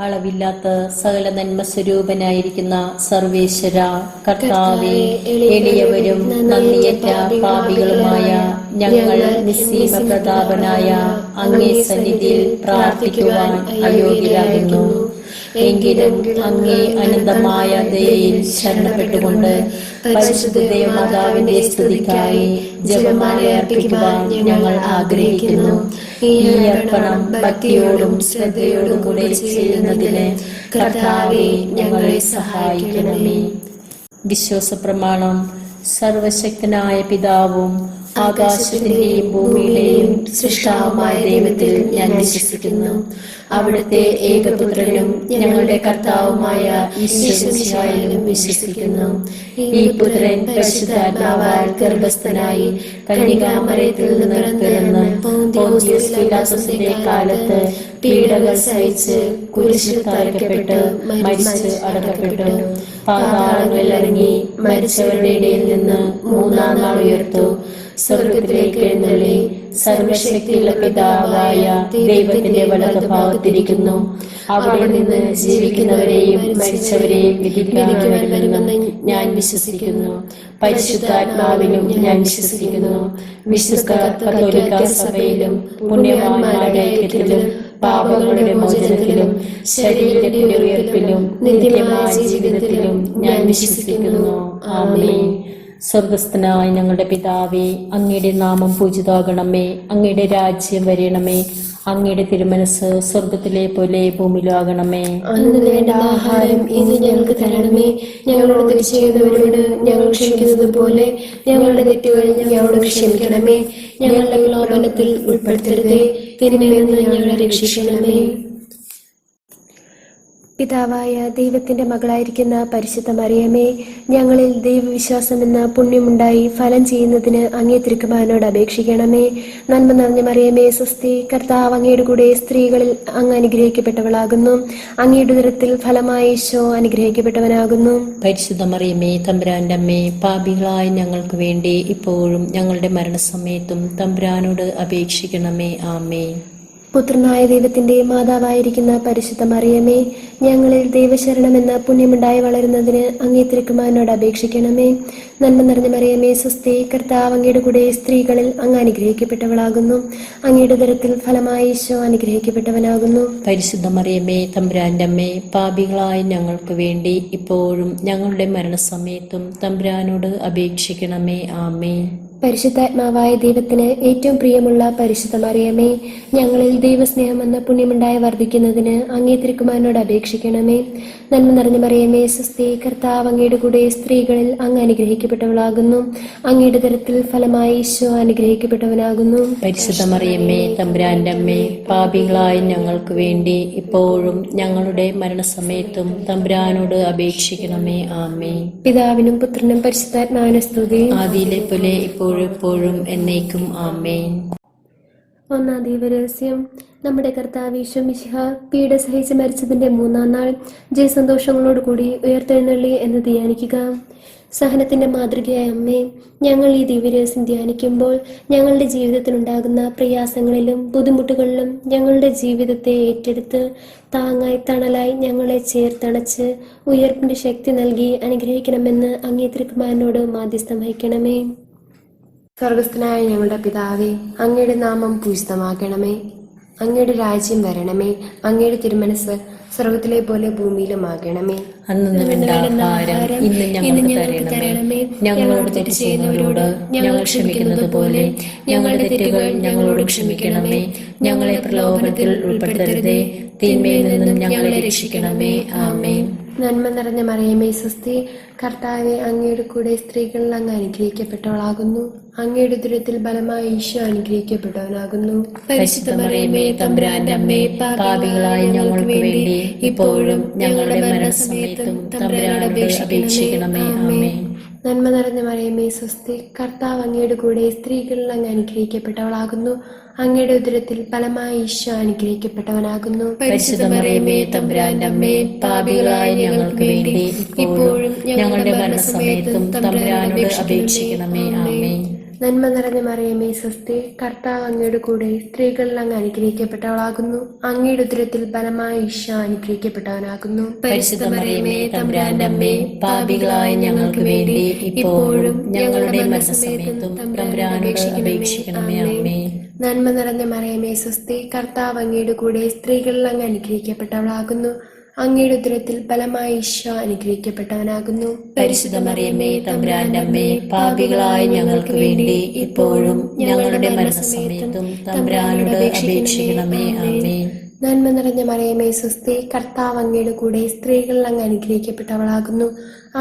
അളവില്ലാത്ത സകല നന്മ സ്വരൂപനായിരിക്കുന്ന സർവേശ്വര കർത്താവേ, എളിയവരും നന്ദിയറ്റ പാപികളുമായ ഞങ്ങൾ നിസ്സീമ പ്രതാപനായ അങ്ങേ സന്നിധിയിൽ പ്രാർത്ഥിക്കുവാൻ അയോഗ്യരാകുന്നു. എങ്കിലും അങ്ങേ അനന്തമായ ദയയിൽ ശരണപ്പെട്ടുകൊണ്ട് പരിശുദ്ധ ദേവമാതാവിന്റെ സ്തുതിക്കായി ജപമാല അർപ്പിക്കുവാൻ ഞങ്ങൾ ആഗ്രഹിക്കുന്നു. ഈ അർപ്പണം ഭക്തിയോടും ശ്രദ്ധയോടും കൂടെ ചെയ്യുന്നതിന് കർത്താവേ, ഞങ്ങളെ സഹായിക്കണമേ. വിശ്വാസ പ്രമാണം. സർവശക്തനായ പിതാവും ആകാശത്തിന്റെയും ഭൂമിയിലെയും സൃഷ്ടാവുമായ ദൈവത്തിൽ ഞാൻ വിശ്വസിക്കുന്നു. അവിടുത്തെ ഏകപുത്രനും ഞങ്ങളുടെ കർത്താവുമായ ഈശോമിശിഹായിലും വിശ്വസിക്കുന്നു. ഈ പുത്രൻ പരിശുദ്ധാത്മാവാൽ ഗർഭസ്ഥനായി കന്യകാമറിയത്തിൽ നിന്ന് പിറന്ന് പോന്തിയോസ് പീലാത്തോസിന്റെ കാലത്ത് പീഡകൾ സഹിച്ച് കുരിശിൽ തറയ്ക്കപ്പെട്ട് മരിച്ച് അടക്കപ്പെട്ടു. പാതാളങ്ങളിൽ ഇറങ്ങി മരിച്ചവരുടെ ഇടയിൽ നിന്ന് മൂന്നാം നാൾ ഉയർത്തു. സ്വർഗത്തിലേക്ക് എഴുന്നള്ളി സർവശക്തിയുള്ള പിതാവായ ദൈവത്തിന്റെ വലതുഭാഗത്തിരിക്കുന്നു. അവിടെ നിന്ന് ജീവിക്കുന്നവരെയും മരിച്ചവരെയും വിധിക്കാൻ വരുമെന്ന് ഞാൻ വിശ്വസിക്കുന്നു. പരിശുദ്ധാത്മാവിലും ഞാൻ വിശ്വസിക്കുന്നു. വിശുദ്ധ കത്തോലിക്ക സഭയിലും പുണ്യവാന്മാരുടെ ഐക്യത്തിലും പാപങ്ങളുടെ മോചനത്തിലും ശരീരത്തിന്റെ ഉയർപ്പിലും നിത്യമായ ജീവിതത്തിലും ഞാൻ വിശ്വസിക്കുന്നു. ആമേൻ. സ്വർഗസ്ഥനായ ഞങ്ങളുടെ പിതാവേ, അങ്ങയുടെ നാമം പൂജിതമാകണമേ. അങ്ങയുടെ രാജ്യം വരണമേ. അങ്ങയുടെ തിരുമനസ് സ്വർഗത്തിലെ പോലെ ഭൂമിയിലാകണമേ. അന്ന് വേണ്ട ആഹാരം ഇന്ന് ഞങ്ങൾക്ക് തരണമേ. ഞങ്ങളോട് തെറ്റ് ചെയ്യുന്നവരോട് ഞങ്ങൾ ക്ഷമിക്കുന്നത് പോലെ ഞങ്ങളുടെ തെറ്റുകൾ ഞങ്ങളോട് ക്ഷമിക്കണമേ. ഞങ്ങളുടെ പ്രലോഭനത്തിൽ ഉൾപ്പെടുത്തരുതേ, തിന്മയിൽ നിന്ന് ഞങ്ങളെ രക്ഷിക്കണമേ. പിതാവായ ദൈവത്തിന്റെ മകളായിരിക്കുന്ന പരിശുദ്ധ മറിയമേ, ഞങ്ങളിൽ ദൈവവിശ്വാസം എന്ന പുണ്യമുണ്ടായി ഫലം ചെയ്യുന്നതിന് അങ്ങേ തിരുക്കുമാരനോട് അപേക്ഷിക്കണമേ. നന്മ നിറഞ്ഞ മറിയമേ, സ്വസ്തി. കർത്താവ് അങ്ങയുടെ കൂടെ സ്ത്രീകളിൽ അങ്ങ് അനുഗ്രഹിക്കപ്പെട്ടവളാകുന്നു. അങ്ങയുടെ ഉദരത്തിൽ ഫലമായ ഈശോ അനുഗ്രഹിക്കപ്പെട്ടവനാകുന്നു. പരിശുദ്ധ മറിയമേ, തമ്പുരാന്റെ അമ്മേ, പാപികളായ ഞങ്ങൾക്ക് വേണ്ടി ഇപ്പോഴും ഞങ്ങളുടെ മരണസമയത്തും തമ്പുരാനോട് അപേക്ഷിക്കണമേ. ആമേൻ. പുത്രനായ ദൈവത്തിന്റെ മാതാവായിരിക്കുന്ന പരിശുദ്ധ മറിയമേ, ഞങ്ങളിൽ ദൈവശരണം എന്ന പുണ്യമുണ്ടായി വളരുന്നതിന് അങ്ങേ തിരുക്കുമാരനോട് അപേക്ഷിക്കണമേ. നന്മ നിറഞ്ഞ മറിയമേ, സ്വസ്തി. കർത്താവ് അങ്ങയുടെ കൂടെ സ്ത്രീകളിൽ അങ്ങ് അനുഗ്രഹിക്കപ്പെട്ടവളാകുന്നു. അങ്ങയുടെ ഉദരത്തിൽ ഫലമായ ഈശോ അനുഗ്രഹിക്കപ്പെട്ടവനാകുന്നു. പരിശുദ്ധ മറിയമേ, തമ്പുരാന്റെ അമ്മേ, പാപികളായ ഞങ്ങൾക്ക് വേണ്ടി ഇപ്പോഴും ഞങ്ങളുടെ മരണസമയത്തും തമ്പുരാനോട് അപേക്ഷിക്കണമേ. ആമേൻ. പരിശുദ്ധാത്മാവായ ദൈവത്തിന് ഏറ്റവും പ്രിയമുള്ള പരിശുദ്ധ മറിയമേ, ഞങ്ങളിൽ ദൈവസ്നേഹം എന്ന പുണ്യമുണ്ടായി വർദ്ധിക്കുന്നതിന് അങ്ങേ തിരുക്കുമാരനോട് അപേക്ഷിക്കണമേ. നന്മ നിറഞ്ഞ മറിയമേ, സ്വസ്തി. കർത്താവ് അങ്ങയുടെ കൂടെ സ്ത്രീകളിൽ അങ്ങ് അനുഗ്രഹിക്കപ്പെട്ടവളാകുന്നു. അങ്ങയുടെ ഉദരത്തിൽ ഫലമായ ഈശോ അനുഗ്രഹിക്കപ്പെട്ടവനാകുന്നു. പരിശുദ്ധ മറിയമ്മേ, തമ്പുരാന്റെ അമ്മേ, പാപികളായ ഞങ്ങൾക്ക് വേണ്ടി ഇപ്പോഴും ഞങ്ങളുടെ മരണസമയത്തും തമ്പുരാനോട് അപേക്ഷിക്കണമേ. ആമേൻ. പിതാവിനും പുത്രനും പരിശുദ്ധാത്മാവിനും സ്തുതി. ആദിയിലെ പോലെ ഇപ്പോഴും എപ്പോഴും എന്നേക്കും. ആമേൻ. ഒന്നാം ദൈവരഹസ്യം. നമ്മുടെ കർത്താവ് ഈശോ മിശിഹ പീഡ സഹിച്ച് മരിച്ചതിന്റെ മൂന്നാം നാൾ ജയസന്തോഷങ്ങളോടുകൂടി ഉയർത്തെഴുന്നള്ളി എന്ന് ധ്യാനിക്കുക. സഹനത്തിന്റെ മാതൃകയായ അമ്മേ, ഞങ്ങൾ ഈ ദിവ്യരഹസ്യം ധ്യാനിക്കുമ്പോൾ ഞങ്ങളുടെ ജീവിതത്തിലുണ്ടാകുന്ന പ്രയാസങ്ങളിലും ബുദ്ധിമുട്ടുകളിലും ഞങ്ങളുടെ ജീവിതത്തെ ഏറ്റെടുത്ത് താങ്ങായി തണലായി ഞങ്ങളെ ചേർത്തണച്ച് ഉയർപ്പിന്റെ ശക്തി നൽകി അനുഗ്രഹിക്കണമെന്ന് അങ്ങേ തിരുക്കുമാരനോട് മാധ്യസ്ഥം വഹിക്കണമേ. സ്വർഗസ്ഥനായ ഞങ്ങളുടെ പിതാവേ, അങ്ങയുടെ നാമം പൂജിതമാകണമേ. അങ്ങയുടെ രാജ്യം വരണമേ. അങ്ങയുടെ തിരുമനസ് സ്വർഗത്തിലെ പോലെ ഭൂമിയിലുമാകണമേ. അന്നു വേണ്ട ആഹാരം ഇന്ന് ഞങ്ങൾക്ക് തരണമേ. ഞങ്ങളോട് തെറ്റ് ചെയ്യുന്നവരോട് ഞങ്ങൾ ക്ഷമിക്കുന്നത് പോലെ ഞങ്ങളുടെ തെറ്റുകൾ ഞങ്ങളോട് ക്ഷമിക്കണമേ. ഞങ്ങളെ പ്രലോഭനത്തിൽ ഉൾപ്പെടുത്തരുതേ, തിന്മയിൽ നിന്നും ഞങ്ങളെ രക്ഷിക്കണമേ. ആമേൻ. നന്മ നിറഞ്ഞ മറിയമേ, സ്വസ്തി. കർത്താവെ, അങ്ങയുടെ കൂടെ സ്ത്രീകളിൽ അങ്ങ് അനുഗ്രഹിക്കപ്പെട്ടവളാകുന്നു. അങ്ങയുടെ ഉദരത്തിൽ ബലമായ ഈശോ അനുഗ്രഹിക്കപ്പെട്ടവനാകുന്നു. പരിശുദ്ധ മറിയമേ, തമ്പുരാന്റെ അമ്മേ, പാപികളായ ഞങ്ങൾക്ക് വേണ്ടി ഇപ്പോഴും ഞങ്ങളുടെ മരണസമയത്തും തമ്പുരാനോട് അപേക്ഷിക്കണമേ. ആമേൻ. നന്മ നിറഞ്ഞ മറിയമേ, സ്വസ്തി. കർത്താവ് അങ്ങയുടെ കൂടെ സ്ത്രീകളിൽ അങ്ങ് അനുഗ്രഹിക്കപ്പെട്ടവളാകുന്നു. അങ്ങയുടെ ഉദരത്തിൽ ഫലമായ ഈശോ അനുഗ്രഹിക്കപ്പെട്ടവനാകുന്നു. പരിശുദ്ധ മറിയമേ, തമ്പുരാന്റെ അമ്മേ, പാപികളായ ഞങ്ങൾക്ക് വേണ്ടി ഇപ്പോഴും ഞങ്ങളുടെ മരണസമയത്തും തമ്പുരാനോട് അപേക്ഷിക്കണമേ. ആമേൻ. നന്മ നിറഞ്ഞ മറിയമേ സ്വസ്തി, കർത്താവ് അങ്ങയുടെ കൂടെ സ്ത്രീകളിൽ അങ്ങ് അനുഗ്രഹിക്കപ്പെട്ടവളാകുന്നു. അങ്ങയുടെ ഉദരത്തിൽ ഫലമായ ഈശോ അനുഗ്രഹിക്കപ്പെട്ടവനാകുന്നു. പരിശുദ്ധ മറിയമേ തമ്പുരാന്റെ അമ്മേ, പാപികളായ ഞങ്ങൾക്ക് വേണ്ടി ഇപ്പോഴും ഞങ്ങളുടെ മരണസമയത്തും തമ്പുരാനോട് അപേക്ഷിക്കണമേ. ആമേൻ. നന്മ നിറഞ്ഞ മറിയമേ സ്വസ്തി, കർത്താവ് അങ്ങയുടെ കൂടെ സ്ത്രീകളിൽ അങ്ങ് അനുഗ്രഹിക്കപ്പെട്ടവളാകുന്നു. അങ്ങയുടെ ഉദരത്തിൽ ഫലമായ ഈശോ അനുഗ്രഹിക്കപ്പെട്ടവനാകുന്നു. പരിശുദ്ധ മറിയമേ തമ്പുരാന്റെ അമ്മേ, പാപികളായ ഞങ്ങൾക്ക് വേണ്ടി ഇപ്പോഴും ഞങ്ങളുടെ മരണസമയത്തും തമ്പുരാനോട് അപേക്ഷിക്കണമേ. ആമേൻ. നന്മ നിറഞ്ഞ മറിയമേ സ്വസ്തി, കർത്താവ് അങ്ങയുടെ കൂടെ സ്ത്രീകളിൽ അങ്ങ് അനുഗ്രഹിക്കപ്പെട്ടവളാകുന്നു.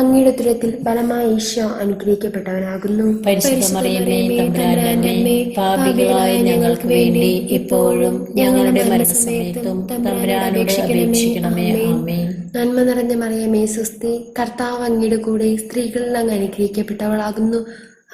അങ്ങയുടെ ഉദരത്തിൽ ഫലമായ ഈശോ അനുഗ്രഹിക്കപ്പെട്ടവനാകുന്നു. പരിശുദ്ധ മറിയമേ തമ്പുരാന്റെ അമ്മേ, പാപികളായ ഞങ്ങൾക്ക് വേണ്ടി ഇപ്പോഴും ഞങ്ങളുടെ മരണസമയത്തും തമ്പുരാനോട് അപേക്ഷിക്കണമേ. ആമേൻ. നന്മ നിറഞ്ഞ മറിയമേ സ്വസ്തി, കർത്താവ് അങ്ങയുടെ കൂടെ സ്ത്രീകളിൽ അങ്ങ് അനുഗ്രഹിക്കപ്പെട്ടവളാകുന്നു.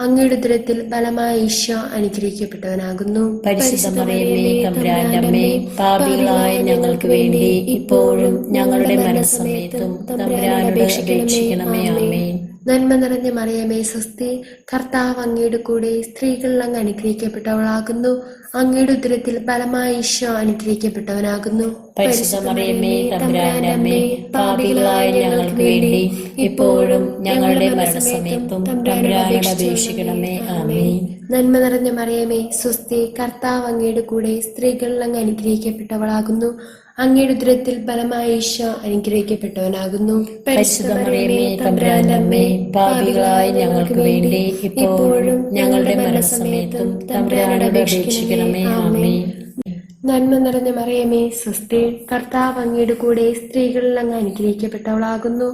അങ്ങയുടെ ഉദരത്തിൽ ഫലമായ ഈശോ അനുഗ്രഹിക്കപ്പെട്ടവനാകുന്നു. പരിശുദ്ധ മറിയമേ തമ്പുരാന്റെ അമ്മേ, പാപികളായ ഞങ്ങൾക്ക് വേണ്ടി ഇപ്പോഴും ഞങ്ങളുടെ മരണസമയത്തും തമ്പുരാനോട് അപേക്ഷിക്കണമേ. ആമേൻ. നന്മ നിറഞ്ഞ മറിയമേ സ്വസ്തി, കർത്താവ് അങ്ങയുടെ കൂടെ സ്ത്രീകളിൽ അങ്ങ് അനുഗ്രഹിക്കപ്പെട്ടവളാകുന്നു. അങ്ങയുടെ ഉദരത്തിൽ ഫലമായ ഈശോ അനുഗ്രഹിക്കപ്പെട്ടവനാകുന്നു. പരിശുദ്ധ മറിയമേ തമ്പുരാന്റെ അമ്മേ, പാപികളായ ഞങ്ങൾക്ക് വേണ്ടി ഇപ്പോഴും ഞങ്ങളുടെ മരണസമയത്തും തമ്പുരാനോട് അപേക്ഷിക്കണമേ. ആമേൻ. നന്മ നിറഞ്ഞ മറിയമേ സ്വസ്തി, കർത്താവ് അങ്ങയുടെ കൂടെ സ്ത്രീകളിൽ അങ്ങ് അനുഗ്രഹിക്കപ്പെട്ടവളാകുന്നു. അങ്ങയുടെ ഉദരത്തിൽ ഫലമായ ഈശോ അനുഗ്രഹിക്കപ്പെട്ടവനാകുന്നു. പരിശുദ്ധ മറിയമേ തമ്പുരാന്റെ അമ്മേ, പാപികളായ ഞങ്ങൾക്ക് വേണ്ടി ഇപ്പോഴും ഞങ്ങളുടെ മരണസമയത്തും തമ്പുരാനോട് അപേക്ഷിക്കണമേ. ആമേൻ. നന്മ നിറഞ്ഞ മറിയമേ സ്വസ്തി, കർത്താവ് അങ്ങയുടെ കൂടെ സ്ത്രീകളിൽ അങ്ങ് അനുഗ്രഹിക്കപ്പെട്ടവളാകുന്നു.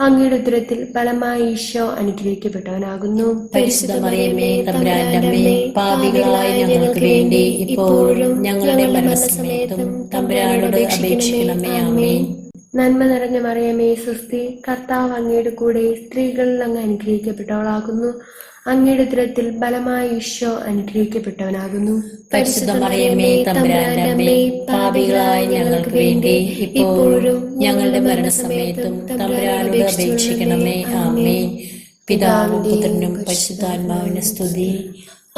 അങ്ങയുടെ ഉദരത്തിൽ ഫലമായ ഈശോ അനുഗ്രഹിക്കപ്പെട്ടവനാകുന്നു. പരിശുദ്ധ മറിയമേ തമ്പുരാന്റെ അമ്മേ, പാപികളായ ഞങ്ങൾക്ക് വേണ്ടി ഇപ്പോഴും ഞങ്ങളുടെ മരണസമയത്തും തമ്പുരാനോട് അപേക്ഷിക്കണമേ. ആമേൻ. നന്മ നിറഞ്ഞ മറിയമേ സ്വസ്തി, കർത്താവ് അങ്ങയുടെ കൂടെ സ്ത്രീകളിൽ അങ്ങ് അനുഗ്രഹിക്കപ്പെട്ടവളാകുന്നു. അങ്ങയുടെ ഉദരത്തിൽ ഫലമായ ഈശോ അനുഗ്രഹിക്കപ്പെട്ടവനാകുന്നു. പരിശുദ്ധ മറിയമേ തമ്പുരാന്റെ അമ്മേ, പാപികളായ ഞങ്ങൾക്ക് വേണ്ടി ഇപ്പോഴും ഞങ്ങളുടെ മരണസമയത്തും തമ്പുരാനോട് അപേക്ഷിക്കണമേ. ആമേൻ. പിതാവിനും പുത്രനും പരിശുദ്ധാത്മാവിനും സ്തുതി,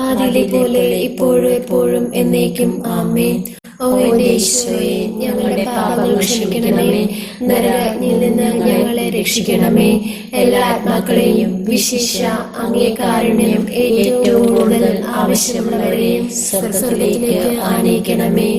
ആദിയിലെ പോലെ ഇപ്പോഴും എപ്പോഴും എന്നേക്കും. ആമേൻ. ഓ എന്റെ ഈശോയെ, ഞങ്ങളുടെ പാപങ്ങൾ ക്ഷമിക്കണമേ. നരകത്തിൽ നിന്ന് ഞങ്ങളെ രക്ഷിക്കണമേ. എല്ലാ ആത്മാക്കളെയും വിശിഷ്യ അങ്ങേ കാരുണ്യം ഏറ്റവും കൂടുതൽ ആവശ്യമുള്ളവരെയും സ്വർഗ്ഗത്തിലേക്ക് ആനയിക്കണമേ.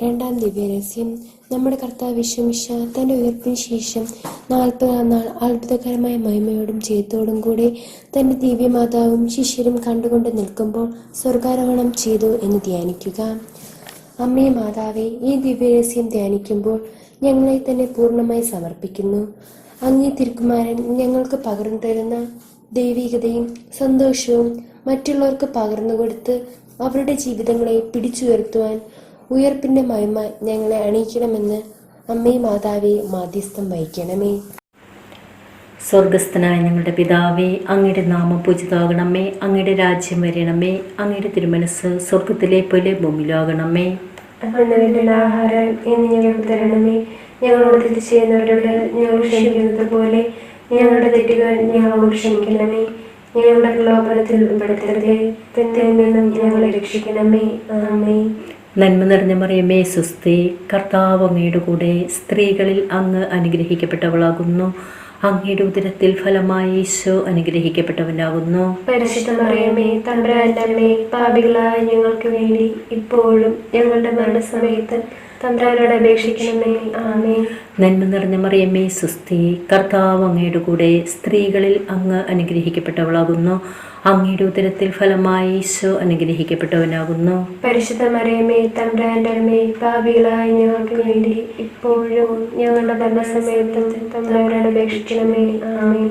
രണ്ടാം ദിവ്യരഹസ്യം. നമ്മുടെ കർത്താവ് യേശുമിശിഹ തന്റെ ഉയർപ്പിന് ശേഷം 40-ാം നാൾ അത്ഭുതകരമായ മഹിമയോടും ജയത്തോടും കൂടെ തന്റെ ദിവ്യമാതാവും ശിഷ്യരും കണ്ടുകൊണ്ട് നിൽക്കുമ്പോൾ സ്വർഗാരോഹണം ചെയ്തു എന്ന് ധ്യാനിക്കുക. അമ്മേ മാതാവേ, ഈ ദിവ്യരഹസ്യം ധ്യാനിക്കുമ്പോൾ ഞങ്ങളെ തന്നെ പൂർണ്ണമായി സമർപ്പിക്കുന്നു. അങ്ങേ തിരുക്കുമാരൻ ഞങ്ങൾക്ക് പകർന്നു തരുന്ന ദൈവികതയും സന്തോഷവും മറ്റുള്ളവർക്ക് പകർന്നു കൊടുത്ത് അവരുടെ ജീവിതങ്ങളെ പിടിച്ചുയർത്തുവാൻ ഉയർപ്പിന്റെ മഹിമ ഞങ്ങളെ അണിയിക്കണമെന്ന് അമ്മേ മാതാവേ മാധ്യസ്ഥം വഹിക്കണമേ. സ്വർഗസ്ഥനായ ഞങ്ങളുടെ പിതാവേ, അങ്ങയുടെ നാമം പൂജിതമാകണമേ. അങ്ങയുടെ രാജ്യം വരണമേ. അങ്ങയുടെ തിരുമനസ് സ്വർഗത്തിലെ പോലെ ഭൂമിയിലാകണമേ. അന്ന് വേണ്ടുന്ന ആഹാരം ഇന്ന് ഞങ്ങൾക്ക് തരണമേ. ഞങ്ങളോട് തെറ്റ് ചെയ്യുന്നവരോട് ഞങ്ങൾ ക്ഷമിക്കുന്നത് പോലെ ഞങ്ങളുടെ തെറ്റുകൾ ഞങ്ങളോട് ക്ഷമിക്കണമേ. ഞങ്ങളുടെ പ്രലോഭനത്തിൽ ഉൾപ്പെടുത്തരുതേ, തിന്മയിൽ നിന്നും ഞങ്ങളെ രക്ഷിക്കണമേ. ആമേൻ. നന്മ നിറഞ്ഞ മറിയമേ സ്വസ്തി, കർത്താവ് അങ്ങയുടെ കൂടെ സ്ത്രീകളിൽ അങ്ങ് അനുഗ്രഹിക്കപ്പെട്ടവളാകുന്നു. അങ്ങയുടെ ഉദരത്തിൽ ഫലമായി ഈശോ അനുഗ്രഹിക്കപ്പെട്ടവനാകുന്നു. പരിശുദ്ധ മറിയമേ തമ്പുരാന്റെ അമ്മേ, പാപികളായ ഞങ്ങൾക്ക് വേണ്ടി ഇപ്പോഴും ഞങ്ങളുടെ മരണസമയത്ത് തമ്പുരാനോട് അപേക്ഷിക്കണമേ. ആമേൻ. നന്മ നിറഞ്ഞ മറിയമേ സ്വസ്തി, കർത്താവ് അങ്ങയുടെ കൂടെ സ്ത്രീകളിൽ അങ്ങ് അനുഗ്രഹിക്കപ്പെട്ടവളാകുന്നു. അങ്ങയുടെ ഉദരത്തിൽ ഫലമായി ഈശോ അനുഗ്രഹിക്കപ്പെട്ടവനാകുന്നു. പരിശുദ്ധ മറിയമേ തമ്പുരാന്റെ അമ്മേ, പാപികളായ ഞങ്ങൾക്ക് വേണ്ടി ഇപ്പോഴും ഞങ്ങളുടെ മരണസമയത്തും തമ്പുരാനോട് അപേക്ഷിക്കണമേ. ആമേൻ.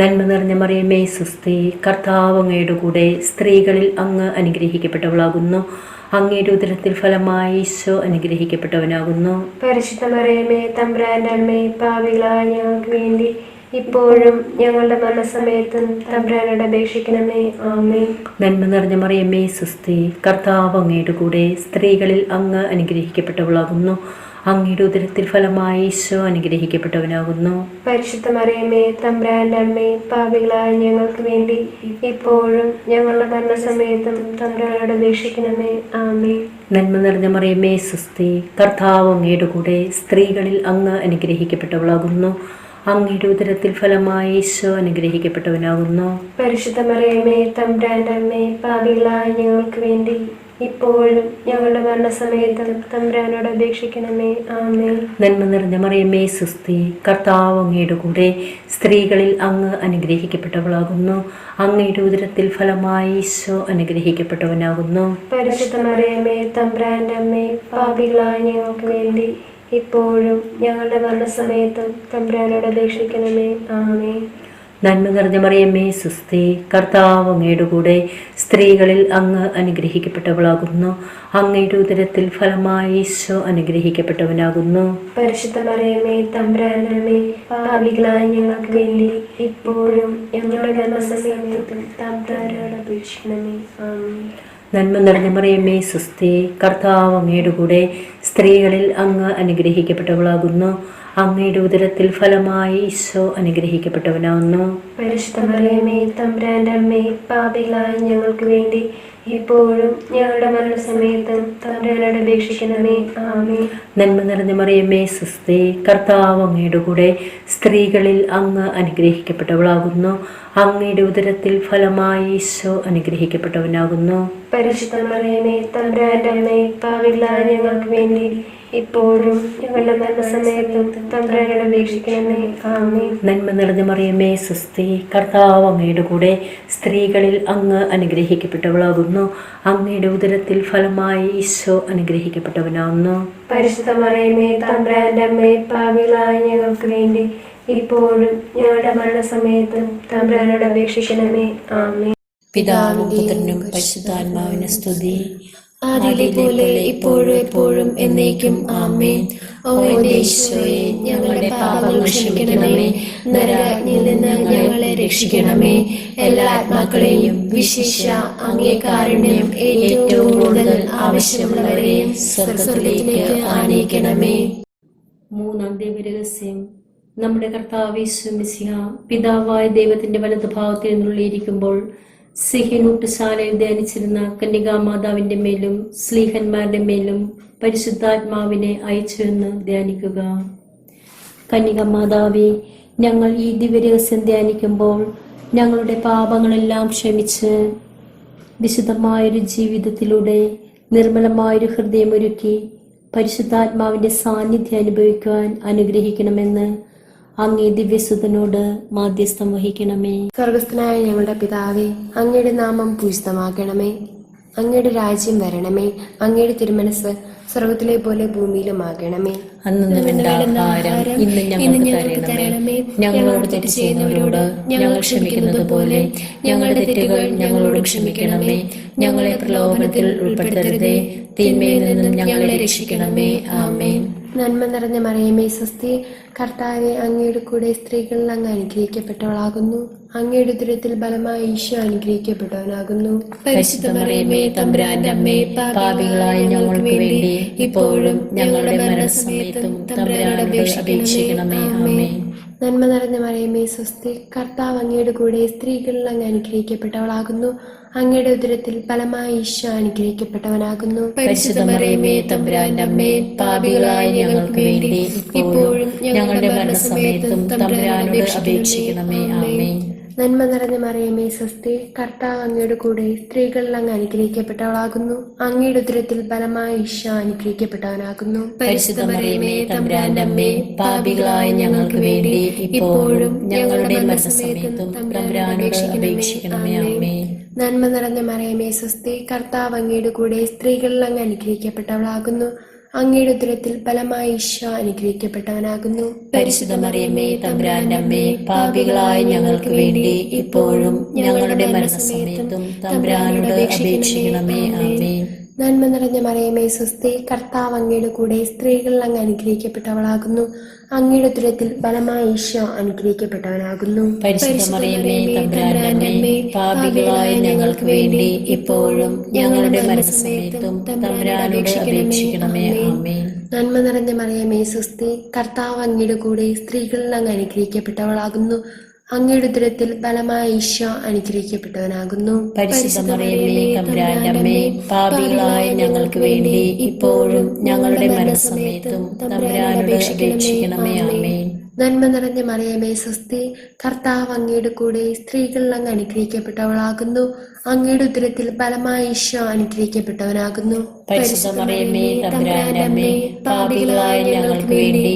നന്മ നിറഞ്ഞ മറിയമേ സ്വസ്തി, കർത്താവ് അങ്ങയുടെ കൂടെ സ്ത്രീകളിൽ അങ്ങ് അനുഗ്രഹിക്കപ്പെട്ടവളാകുന്നു. അങ്ങയുടെ ഉദരത്തിൽ ഫലമായി ഈശോ അനുഗ്രഹിക്കപ്പെട്ടവനാകുന്നു. പരിശുദ്ധ മറിയമേ തമ്പുരാന്റെ അമ്മേ, പാപികളായ ഞങ്ങൾക്ക് വേണ്ടി ഇപ്പോഴും ഞങ്ങളുടെ മരണസമയത്തും തമ്പുരാനോട് അപേക്ഷിക്കണമേ. ആമേൻ. നന്മ നിറഞ്ഞ മറിയമേ സ്വസ്തി, കർത്താവ് അങ്ങയുടെ കൂടെ സ്ത്രീകളിൽ അങ്ങ് അനുഗ്രഹിക്കപ്പെട്ടവളാകുന്നു. അങ്ങയുടെ ഉദരത്തിൽ ഫലമായി ഈശോ അനുഗ്രഹിക്കപ്പെട്ടവനാകുന്നു. പരിശുദ്ധ മറിയമേ തമ്പുരാന്റെ അമ്മേ, പാപികളായ ഞങ്ങൾക്ക് വേണ്ടി ഇപ്പോഴും ഞങ്ങളുടെ മരണസമയത്തും തമ്പുരാനോട് അപേക്ഷിക്കണമേ. ആമേൻ. നന്മ നിറഞ്ഞ മറിയമേ സ്വസ്തി, കർത്താവ് അങ്ങയുടെ കൂടെ സ്ത്രീകളിൽ അങ്ങ് അനുഗ്രഹിക്കപ്പെട്ടവളാകുന്നു. അങ്ങയുടെ ഉദരത്തിൽ ഫലമായി ഈശോ അനുഗ്രഹിക്കപ്പെട്ടവനാകുന്നു. പരിശുദ്ധ മറിയമേ തമ്പുരാന്റെ അമ്മേ, പാപികളായ ഞങ്ങൾക്ക് വേണ്ടി ഇപ്പോഴും ഞങ്ങളുടെ മരണസമയത്തും തമ്പുരാനോട് അപേക്ഷിക്കണമേ. ആമേൻ. നന്മ നിറഞ്ഞ മറിയമേ സ്വസ്തി, കർത്താവ് അങ്ങയുടെ കൂടെ സ്ത്രീകളിൽ അങ്ങ് അനുഗ്രഹിക്കപ്പെട്ടവളാകുന്നു. അങ്ങയുടെ ഉദരത്തിൽ ഫലമായി ഈശോ അനുഗ്രഹിക്കപ്പെട്ടവനാകുന്നു. പരിശുദ്ധ മറിയമേ തമ്പുരാന്റെ അമ്മേ, പാപികളായ ഞങ്ങൾക്ക് വേണ്ടി ഇപ്പോഴും ഞങ്ങളുടെ മരണസമയത്തും തമ്പുരാനോട് അപേക്ഷിക്കണമേ. ആമേൻ. നന്മ നിറഞ്ഞ മറിയമേ സ്വസ്തി, കർത്താവ് അങ്ങയുടെ കൂടെ സ്ത്രീകളിൽ അങ്ങ് അനുഗ്രഹിക്കപ്പെട്ടവളാകുന്നു. അങ്ങയുടെ ഉദരത്തിൽ ഫലമായി ഈശോ അനുഗ്രഹിക്കപ്പെട്ടവനാകുന്നു. പരിശുദ്ധ മറിയമേ തമ്പുരാന്റെ അമ്മേ, പാപികളായ ഞങ്ങൾക്ക് വേണ്ടി ഇപ്പോഴും ഞങ്ങളുടെ മരണസമയത്തും തമ്പുരാനോട് അപേക്ഷിക്കണമേ. ആമേൻ. നന്മ നിറഞ്ഞ മറിയമേ സ്വസ്തി, കർത്താവ് അങ്ങയുടെ കൂടെ സ്ത്രീകളിൽ അങ്ങ് അനുഗ്രഹിക്കപ്പെട്ടവളാകുന്നു. അങ്ങയുടെ ഉദരത്തിൽ ഫലമായി ഈശോ അനുഗ്രഹിക്കപ്പെട്ടവനാകുന്നു. പരിശുദ്ധ മറിയമേ തമ്പുരാന്റെ അമ്മേ, പാപികളായ ഞങ്ങൾക്ക് വേണ്ടി ഇപ്പോഴും ഞങ്ങളുടെ മരണസമയത്തും തമ്പുരാനോട് അപേക്ഷിക്കണമേ. ആമേൻ. നന്മ നിറഞ്ഞ മറിയമേ സ്വസ്തി, കർത്താവ് അങ്ങയുടെ കൂടെ സ്ത്രീകളിൽ അങ്ങ് അനുഗ്രഹിക്കപ്പെട്ടവളാകുന്നു. അങ്ങയുടെ ഉദരത്തിൽ ഫലമായി ഈശോ അനുഗ്രഹിക്കപ്പെട്ടവനാകുന്നു. പരിശുദ്ധ മറിയമേ തമ്പുരാന്റെ അമ്മേ, പാപികളായ ഞങ്ങൾക്ക് വേണ്ടി ഇപ്പോഴും ഞങ്ങളുടെ മരണസമയത്തും തമ്പുരാനോട് അപേക്ഷിക്കണമേ. ആമേൻ. നന്മ നിറഞ്ഞ മറിയമേ സ്വസ്തി, കർത്താവ് അങ്ങയുടെ കൂടെ സ്ത്രീകളിൽ അങ്ങ് അനുഗ്രഹിക്കപ്പെട്ടവളാകുന്നു. അങ്ങയുടെ ഉദരത്തിൽ ഫലമായി ഈശോ അനുഗ്രഹിക്കപ്പെട്ടവനാകുന്നു. പരിശുദ്ധ മറിയമേ തമ്പുരാന്റെ അമ്മേ, പാപികളായ ഞങ്ങൾക്ക് വേണ്ടി ഇപ്പോഴും ഞങ്ങളുടെ മരണസമയത്തും തമ്പുരാനോട് അപേക്ഷിക്കണമേ. ആമേൻ. പിതാവിനും പുത്രനും പരിശുദ്ധാത്മാവിനും സ്തുതി. ആദിയിലെ പോലെ ഇപ്പോഴും എപ്പോഴും എന്നേക്കും. ആമേൻ. ഓ എന്റെ ഈശോയെ, ഞങ്ങളുടെ പാപങ്ങൾ ക്ഷമിക്കണമേ. നരകാഗ്നിയിൽ നിന്ന് ഞങ്ങളെ രക്ഷിക്കണമേ. എല്ലാ ആത്മാക്കളെയും വിശേഷ അങ്ങേ കാരുണ്യം ഏറ്റവും കൂടുതൽ ആവശ്യമുള്ളവരെയും സ്വർഗ്ഗത്തിലേക്ക് ആനയിക്കണമേ. മൂന്നാം ദൈവരഹസ്യം. നമ്മുടെ കർത്താവ് യേശു മിശിഹ പിതാവായ ദൈവത്തിന്റെ വലതുഭാഗത്തിൽ നിന്നുള്ളിയിരിക്കുമ്പോൾ സിഹിനൂട്ടുശാലയിൽ ധ്യാനിച്ചിരുന്ന കന്യകാമാതാവിന്റെ മേലും സ്ലീഹന്മാരുടെ മേലും പരിശുദ്ധാത്മാവിനെ അയച്ചുവെന്ന് ധ്യാനിക്കുക. കന്യകാമാതാവേ, ഞങ്ങൾ ഈ ദിവ്യരഹസ്യം ധ്യാനിക്കുമ്പോൾ ഞങ്ങളുടെ പാപങ്ങളെല്ലാം ക്ഷമിച്ച് വിശുദ്ധമായൊരു ജീവിതത്തിലൂടെ നിർമ്മലമായൊരു ഹൃദയമൊരുക്കി പരിശുദ്ധാത്മാവിന്റെ സാന്നിധ്യം അനുഭവിക്കുവാൻ അനുഗ്രഹിക്കണമെന്ന് അങ്ങേ ദിവ്യസുതനോട് മാധ്യസ്ഥം വഹിക്കണമേ. സ്വർഗസ്ഥനായ ഞങ്ങളുടെ പിതാവേ, അങ്ങയുടെ നാമം പൂജിതമാകണമേ. അങ്ങയുടെ രാജ്യം വരണമേ. അങ്ങയുടെ തിരുമനസ് സ്വർഗത്തിലെ പോലെ ഭൂമിയിലുമാകണമേ. അന്നു വേണ്ട ആഹാരം ഇന്ന് ഞങ്ങൾക്ക് തരണമേ. ഞങ്ങളോട് തെറ്റ് ചെയ്യുന്നവരോട് ഞങ്ങൾ ക്ഷമിക്കുന്നത് പോലെ ഞങ്ങളുടെ തെറ്റുകൾ ഞങ്ങളോട് ക്ഷമിക്കണമേ. ഞങ്ങളെ പ്രലോഭനത്തിൽ ഉൾപ്പെടുത്തരുതേ, തിന്മയിൽ നിന്നും ഞങ്ങളെ രക്ഷിക്കണമേ. ആമേൻ. നന്മ നിറഞ്ഞ മറിയമേ സ്വസ്തി, കർത്താവെ അങ്ങയുടെ കൂടെ സ്ത്രീകളിൽ അങ്ങ് അനുഗ്രഹിക്കപ്പെട്ടവളാകുന്നു. അങ്ങയുടെ ഉദരത്തിൽ ബലമായ ഈശോ അനുഗ്രഹിക്കപ്പെട്ടവനാകുന്നു. പരിശുദ്ധ മറിയമേ തമ്പുരാന്റെ അമ്മേ, പാപികളായ ഞങ്ങൾക്ക് വേണ്ടി ഇപ്പോഴും ഞങ്ങളുടെ മരണസമയത്തും തമ്പുരാനോട് അപേക്ഷിക്കണമേ. ആമേൻ. നന്മ നിറഞ്ഞ മറിയമേ സ്വസ്തി, കർത്താവ് അങ്ങയുടെ കൂടെ സ്ത്രീകളിൽ അങ്ങ് അനുഗ്രഹിക്കപ്പെട്ടവളാകുന്നു. അങ്ങയുടെ ഉദരത്തിൽ ഫലമായ ഈശോ അനുഗ്രഹിക്കപ്പെട്ടവനാകുന്നു. പരിശുദ്ധ മറിയമേ തമ്പുരാന്റെ അമ്മേ, പാപികളായ ഞങ്ങൾക്ക് വേണ്ടി ഇപ്പോഴും ഞങ്ങളുടെ മരണസമയത്തും തമ്പുരാനോട് അപേക്ഷിക്കണമേ. ആമേൻ. നന്മ നിറഞ്ഞ മറിയമേ സ്വസ്തി, കർത്താവ് അങ്ങയുടെ കൂടെ സ്ത്രീകളിൽ അങ്ങ് അനുഗ്രഹിക്കപ്പെട്ടവളാകുന്നു. അങ്ങയുടെ ഉദരത്തിൽ ഫലമായ ഈശോ അനുഗ്രഹിക്കപ്പെട്ടവനാകുന്നു. പരിശുദ്ധ മറിയമേ തമ്പുരാന്റെ അമ്മേ, പാപികളായ ഞങ്ങൾക്ക് വേണ്ടി ഇപ്പോഴും ഞങ്ങളുടെ മരണസമയത്തും തമ്പുരാനോട് അപേക്ഷിക്കണമേ. ആമേൻ. നന്മ നിറഞ്ഞ മറിയമേ സ്വസ്തി, കർത്താവ് അങ്ങയുടെ കൂടെ സ്ത്രീകളിൽ അങ്ങ് അനുഗ്രഹിക്കപ്പെട്ടവളാകുന്നു. അങ്ങയുടെ ഉദരത്തിൽ ഫലമായ ഈശോ അനുഗ്രഹിക്കപ്പെട്ടവനാകുന്നു. പരിശുദ്ധ മറിയമേ തമ്പുരാന്റെ അമ്മേ, പാപികളായ ഞങ്ങൾക്ക് വേണ്ടി ഇപ്പോഴും ഞങ്ങളുടെ മരണസമയത്തും തമ്പുരാനോട് അപേക്ഷിക്കണമേ. ആമേൻ. നന്മ നിറഞ്ഞ മറിയമേ സ്വസ്തി, കർത്താവ് അങ്ങയുടെ കൂടെ സ്ത്രീകൾ അങ്ങ് അനുഗ്രഹിക്കപ്പെട്ടവളാകുന്നു. അങ്ങയുടെ ഉദരത്തിൽ ഫലമായ ഈശോ അനുഗ്രഹിക്കപ്പെട്ടവനാകുന്നു. പരിശുദ്ധ മറിയമേ തമ്പുരാന്റെ അമ്മേ, പാപികളായ ഞങ്ങൾക്ക് വേണ്ടി ഇപ്പോഴും ഞങ്ങളുടെ മരണസമയത്തും തമ്പുരാനോട് അപേക്ഷിക്കണമേ. ആമേൻ. നന്മ നിറഞ്ഞ മറിയമേ സ്വസ്തി, കർത്താവ് അങ്ങയുടെ കൂടെ സ്ത്രീകളിൽ അങ്ങ് അനുഗ്രഹിക്കപ്പെട്ടവളാകുന്നു. അങ്ങയുടെ ഉദരത്തിൽ ഫലമായ ഈശോ അനുഗ്രഹിക്കപ്പെട്ടവനാകുന്നു. പരിശുദ്ധ മറിയമേ തമ്പുരാന്റെ അമ്മേ, പാപികളായ ഞങ്ങൾക്ക് വേണ്ടി ഇപ്പോഴും ഞങ്ങളുടെ മരണസമയത്തും തമ്പുരാനോട് അപേക്ഷിക്കണമേ. ആമേൻ. നന്മ നിറഞ്ഞ മറിയമേ സ്വസ്തി, കർത്താവ് അങ്ങയുടെ കൂടെ സ്ത്രീകളിൽ അങ്ങ് അനുഗ്രഹിക്കപ്പെട്ടവളാകുന്നു. അങ്ങയുടെ ഉദരത്തിൽ ഫലമായ ഈശോ അനുഗ്രഹിക്കപ്പെട്ടവനാകുന്നു. പരിശുദ്ധ മറിയമേ തമ്പുരാന്റെ അമ്മേ, പാപികളായ ഞങ്ങൾക്ക് വേണ്ടി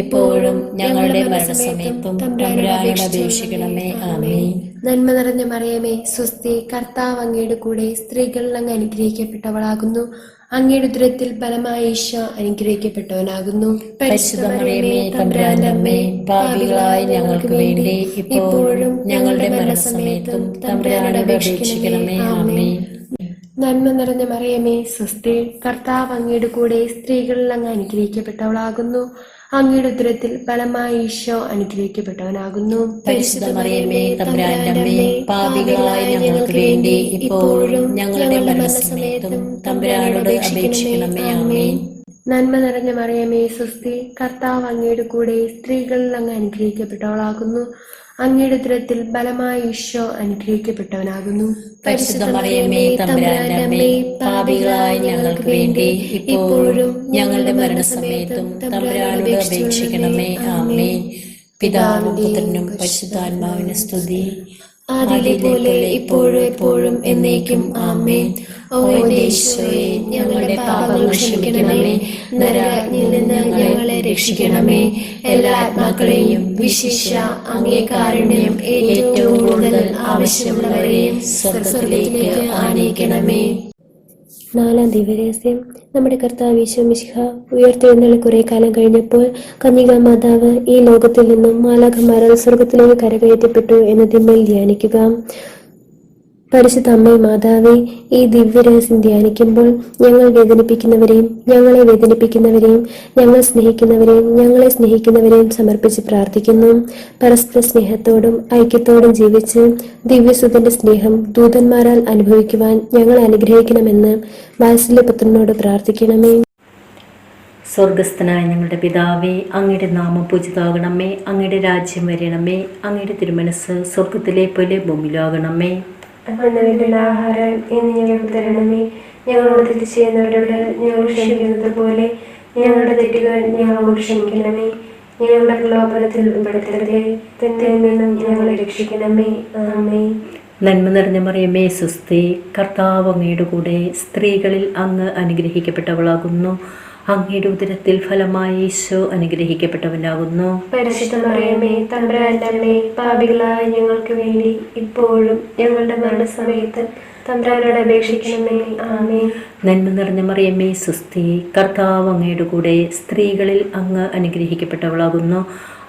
ഇപ്പോഴും ഞങ്ങളുടെ മരണസമയത്തും തമ്പുരാനോട് അപേക്ഷിക്കണമേ. ആമേൻ. നന്മ നിറഞ്ഞ മറിയമേ സ്വസ്തി, കർത്താവ് അങ്ങയുടെ കൂടെ സ്ത്രീകളിൽ അങ്ങ് അനുഗ്രഹിക്കപ്പെട്ടവളാകുന്നു. അങ്ങയുടെ ഉദരത്തിൽ ഫലമായ ഈശോ അനുഗ്രഹിക്കപ്പെട്ടവനാകുന്നു. പരിശുദ്ധ മറിയമേ തമ്പുരാന്റെ അമ്മേ, പാപികളായ ഞങ്ങൾക്ക് വേണ്ടി ഇപ്പോഴും ഞങ്ങളുടെ മരണസമയത്തും തമ്പുരാനോട് അപേക്ഷിക്കണമേ. ആമേൻ. നന്മ നിറഞ്ഞ മറിയമേ സ്വസ്തി, കർത്താവ് അങ്ങയുടെ കൂടെ സ്ത്രീകളിൽ അങ്ങ് അനുഗ്രഹിക്കപ്പെട്ടവളാകുന്നു. അങ്ങയുടെ ഉദരത്തിൽ ഫലമായ ഈശോ അനുഗ്രഹിക്കപ്പെട്ടവനാകുന്നു. പരിശുദ്ധ മറിയമേ തമ്പുരാന്റെ അമ്മേ, പാപികളായ ഞങ്ങൾക്ക് വേണ്ടി ഇപ്പോഴും ഞങ്ങളുടെ മരണസമയത്തും തമ്പുരാനോട് അപേക്ഷിക്കണമേ. ആമേൻ. നന്മ നിറഞ്ഞ മറിയമേ സ്വസ്തി, കർത്താവ് അങ്ങയുടെ കൂടെ സ്ത്രീകളിൽ അങ്ങ് അനുഗ്രഹിക്കപ്പെട്ടവളാകുന്നു. അങ്ങയുടെ ഉദരത്തിൽ ഫലമായ ഈശോ അനുഗ്രഹിക്കപ്പെട്ടവനാകുന്നു. പരിശുദ്ധ മറിയമേ തമ്പുരാന്റെ അമ്മേ, പാപികളായ ഞങ്ങൾക്ക് വേണ്ടി ഇപ്പോഴും ഞങ്ങളുടെ മരണസമയത്തും തമ്പുരാനോട് അപേക്ഷിക്കണമേ. ആമേൻ. പിതാവിനും പുത്രനും പരിശുദ്ധാത്മാവിനും സ്തുതി, ആദിയിലെ പോലെ ഇപ്പോഴും എപ്പോഴും എന്നേക്കും. ആമേൻ. ഓ യേശുവേ, ഞങ്ങളുടെ പാപങ്ങൾ ക്ഷമിക്കണമേ. നരകാഗ്നിയിൽ നിന്ന് ഞങ്ങളെ രക്ഷിക്കണമേ. എല്ലാ ആത്മാക്കളെയും വിശിഷ്യ അങ്ങേ കാരുണ്യം ഏറ്റവും കൂടുതൽ ആവശ്യമുള്ളവരെയും സ്വർഗ്ഗത്തിലേക്ക് ആനയിക്കണമേ. നാലാം ദിവരഹസ്യം. നമ്മുടെ കർത്താവ് ഈശോ മിശിഹ ഉയർത്തെഴുന്നള്ളി കുറെ കാലം കഴിഞ്ഞപ്പോൾ കന്യകാ മാതാവ് ഈ ലോകത്തിൽ നിന്നും മാലാഖമാരാൽ സ്വർഗത്തിലേക്ക് കരകയറ്റപ്പെട്ടു എന്നതിന്മേൽ ധ്യാനിക്കുക. പരിശുദ്ധ അമ്മേ മാതാവേ, ഈ ദിവ്യരഹസ്യം ധ്യാനിക്കുമ്പോൾ ഞങ്ങളെ വേദനിപ്പിക്കുന്നവരെയും ഞങ്ങൾ ഞങ്ങളെ സ്നേഹിക്കുന്നവരെയും സമർപ്പിച്ച് പ്രാർത്ഥിക്കുന്നു. പരസ്പര സ്നേഹത്തോടും ഐക്യത്തോടും ജീവിച്ച് ദിവ്യസുതന്റെ സ്നേഹം ദൂതന്മാരാൽ അനുഭവിക്കുവാൻ ഞങ്ങളെ അനുഗ്രഹിക്കണമെന്ന് വാത്സല്യപുത്രനോട് പ്രാർത്ഥിക്കണമേ. സ്വർഗസ്ഥനായ ഞങ്ങളുടെ പിതാവേ, അങ്ങയുടെ നാമം പൂജിതമാകണമേ. അങ്ങയുടെ രാജ്യം വരണമേ. അങ്ങയുടെ തിരുമനസ് സ്വർഗത്തിലെ പോലെ ഭൂമിയിലാകണമേ. ആഹാരം ഇന്ന് ഞങ്ങൾക്ക് തരണമേ. ഞങ്ങളോട് തെറ്റ് ചെയ്യുന്നവരോട് ഞങ്ങൾ ക്ഷമിക്കുന്നത് പോലെ ഞങ്ങളുടെ തെറ്റുകൾ ഞങ്ങളോട് ക്ഷമിക്കണമേ. ഞങ്ങളുടെ പ്രലോഭനത്തിൽ ഉൾപ്പെടുത്തരുതേ, തിന്മയിൽ നിന്നും ഞങ്ങളെ രക്ഷിക്കണമേ. ആമേൻ. നന്മ നിറഞ്ഞ മറിയമേ സ്വസ്തി, കർത്താവ് അങ്ങയുടെ കൂടെ സ്ത്രീകളിൽ അങ്ങ് അനുഗ്രഹിക്കപ്പെട്ടവളാകുന്നു. അങ്ങയുടെ ഉദരത്തിൽ ഫലമായി ഈശോ അനുഗ്രഹിക്കപ്പെട്ടവനാകുന്നു. പരിശുദ്ധ മറിയമേ തമ്പുരാന്റെ അമ്മേ, പാപികളായ ഞങ്ങൾക്ക് വേണ്ടി ഇപ്പോഴും ഞങ്ങളുടെ മരണസമയത്ത് തമ്പുരാനോട് അപേക്ഷിക്കണമേ. ആമേൻ. നന്മ നിറഞ്ഞ മറിയമേ സ്വസ്തി, കർത്താവ് അങ്ങയുടെ കൂടെ സ്ത്രീകളിൽ അങ്ങ് അനുഗ്രഹിക്കപ്പെട്ടവളാകുന്നു.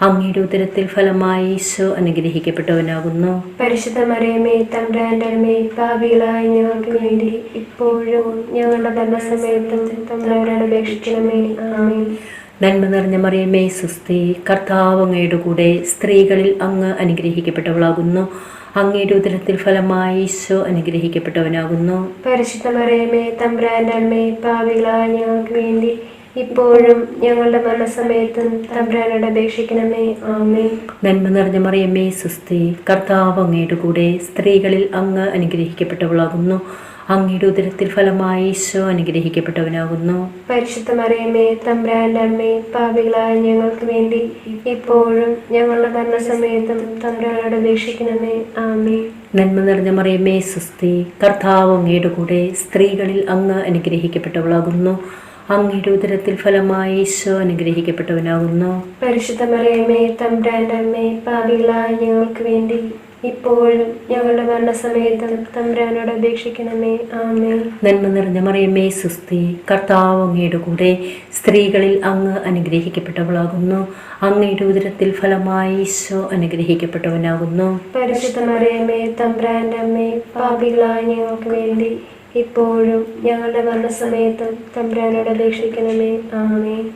അങ്ങയുടെ ഉദരത്തിൽ ഫലമായി ഈശോ അനുഗ്രഹിക്കപ്പെട്ടവനാകുന്നു. പരിശുദ്ധ മറിയമേ തമ്പുരാന്റെ അമ്മേ, പാപികളായ ഞങ്ങൾക്ക് വേണ്ടി ഇപ്പോഴും ഞങ്ങളുടെ മരണസമയത്തും തമ്പുരാനോട് അപേക്ഷിക്കണമേ. ആമേൻ. നന്മ നിറഞ്ഞ മറിയമേ സ്വസ്തി, കർത്താവ് അങ്ങയുടെ കൂടെ സ്ത്രീകളിൽ അങ്ങ് അനുഗ്രഹിക്കപ്പെട്ടവളാകുന്നു. അങ്ങയുടെ ഉദരത്തിൽ ഫലമായി ഈശോ അനുഗ്രഹിക്കപ്പെട്ടവനാകുന്നു. പരിശുദ്ധ മറിയമേ തമ്പുരാന്റെ അമ്മേ, പാപികളായ ഞങ്ങൾക്ക് വേണ്ടി ഇപ്പോഴും ഞങ്ങളുടെ മരണസമയത്തും തമ്പുരാനോട് അപേക്ഷിക്കണമേ. ആമേൻ. നന്മ നിറഞ്ഞ മറിയമേ സ്വസ്തി, കർത്താവ് അങ്ങയുടെ കൂടെ സ്ത്രീകളിൽ അങ്ങ് അനുഗ്രഹിക്കപ്പെട്ടവളാകുന്നു. അങ്ങയുടെ ഉദരത്തിൽ ഫലമായി ഈശോ അനുഗ്രഹിക്കപ്പെട്ടവനാകുന്നു. പരിശുദ്ധ മറിയമേ തമ്പുരാന്റെ അമ്മേ, പാപികളായ ഞങ്ങൾക്ക് വേണ്ടി ഇപ്പോഴും ഞങ്ങളുടെ മരണസമയത്തും തമ്പുരാനോട് അപേക്ഷിക്കണമേ. ആമേൻ. നന്മ നിറഞ്ഞ മറിയമേ സ്വസ്തി, കർത്താവ് അങ്ങയുടെ കൂടെ സ്ത്രീകളിൽ അങ്ങ് അനുഗ്രഹിക്കപ്പെട്ടവളാകുന്നു. അങ്ങയുടെ ഉദരത്തിൽ ഫലമായി ഈശോ അനുഗ്രഹിക്കപ്പെട്ടവനാകുന്നു. പരിശുദ്ധ മറിയമേ തമ്പുരാന്റെ അമ്മേ, പാപികളായ ഞങ്ങൾക്ക് വേണ്ടി ഇപ്പോഴും ഞങ്ങളുടെ മരണസമയത്തും തമ്പുരാനോട് അപേക്ഷിക്കണമേ. ആമേൻ. നന്മ നിറഞ്ഞ മറിയമേ സ്വസ്തി, കർത്താവ് അങ്ങയുടെ കൂടെ സ്ത്രീകളിൽ അങ്ങ് അനുഗ്രഹിക്കപ്പെട്ടവളാകുന്നു. അങ്ങയുടെ ഉദരത്തിൽ ഫലമായി ഈശോ അനുഗ്രഹിക്കപ്പെട്ടവനാകുന്നു. പരിശുദ്ധ മറിയമേ തമ്പുരാന്റെ അമ്മേ, പാപികളായ ഞങ്ങൾക്ക് വേണ്ടി ഇപ്പോഴും ഞങ്ങളുടെ മരണസമയത്തും തമ്പുരാനോട് അപേക്ഷിക്കണമേ. ആമേൻ.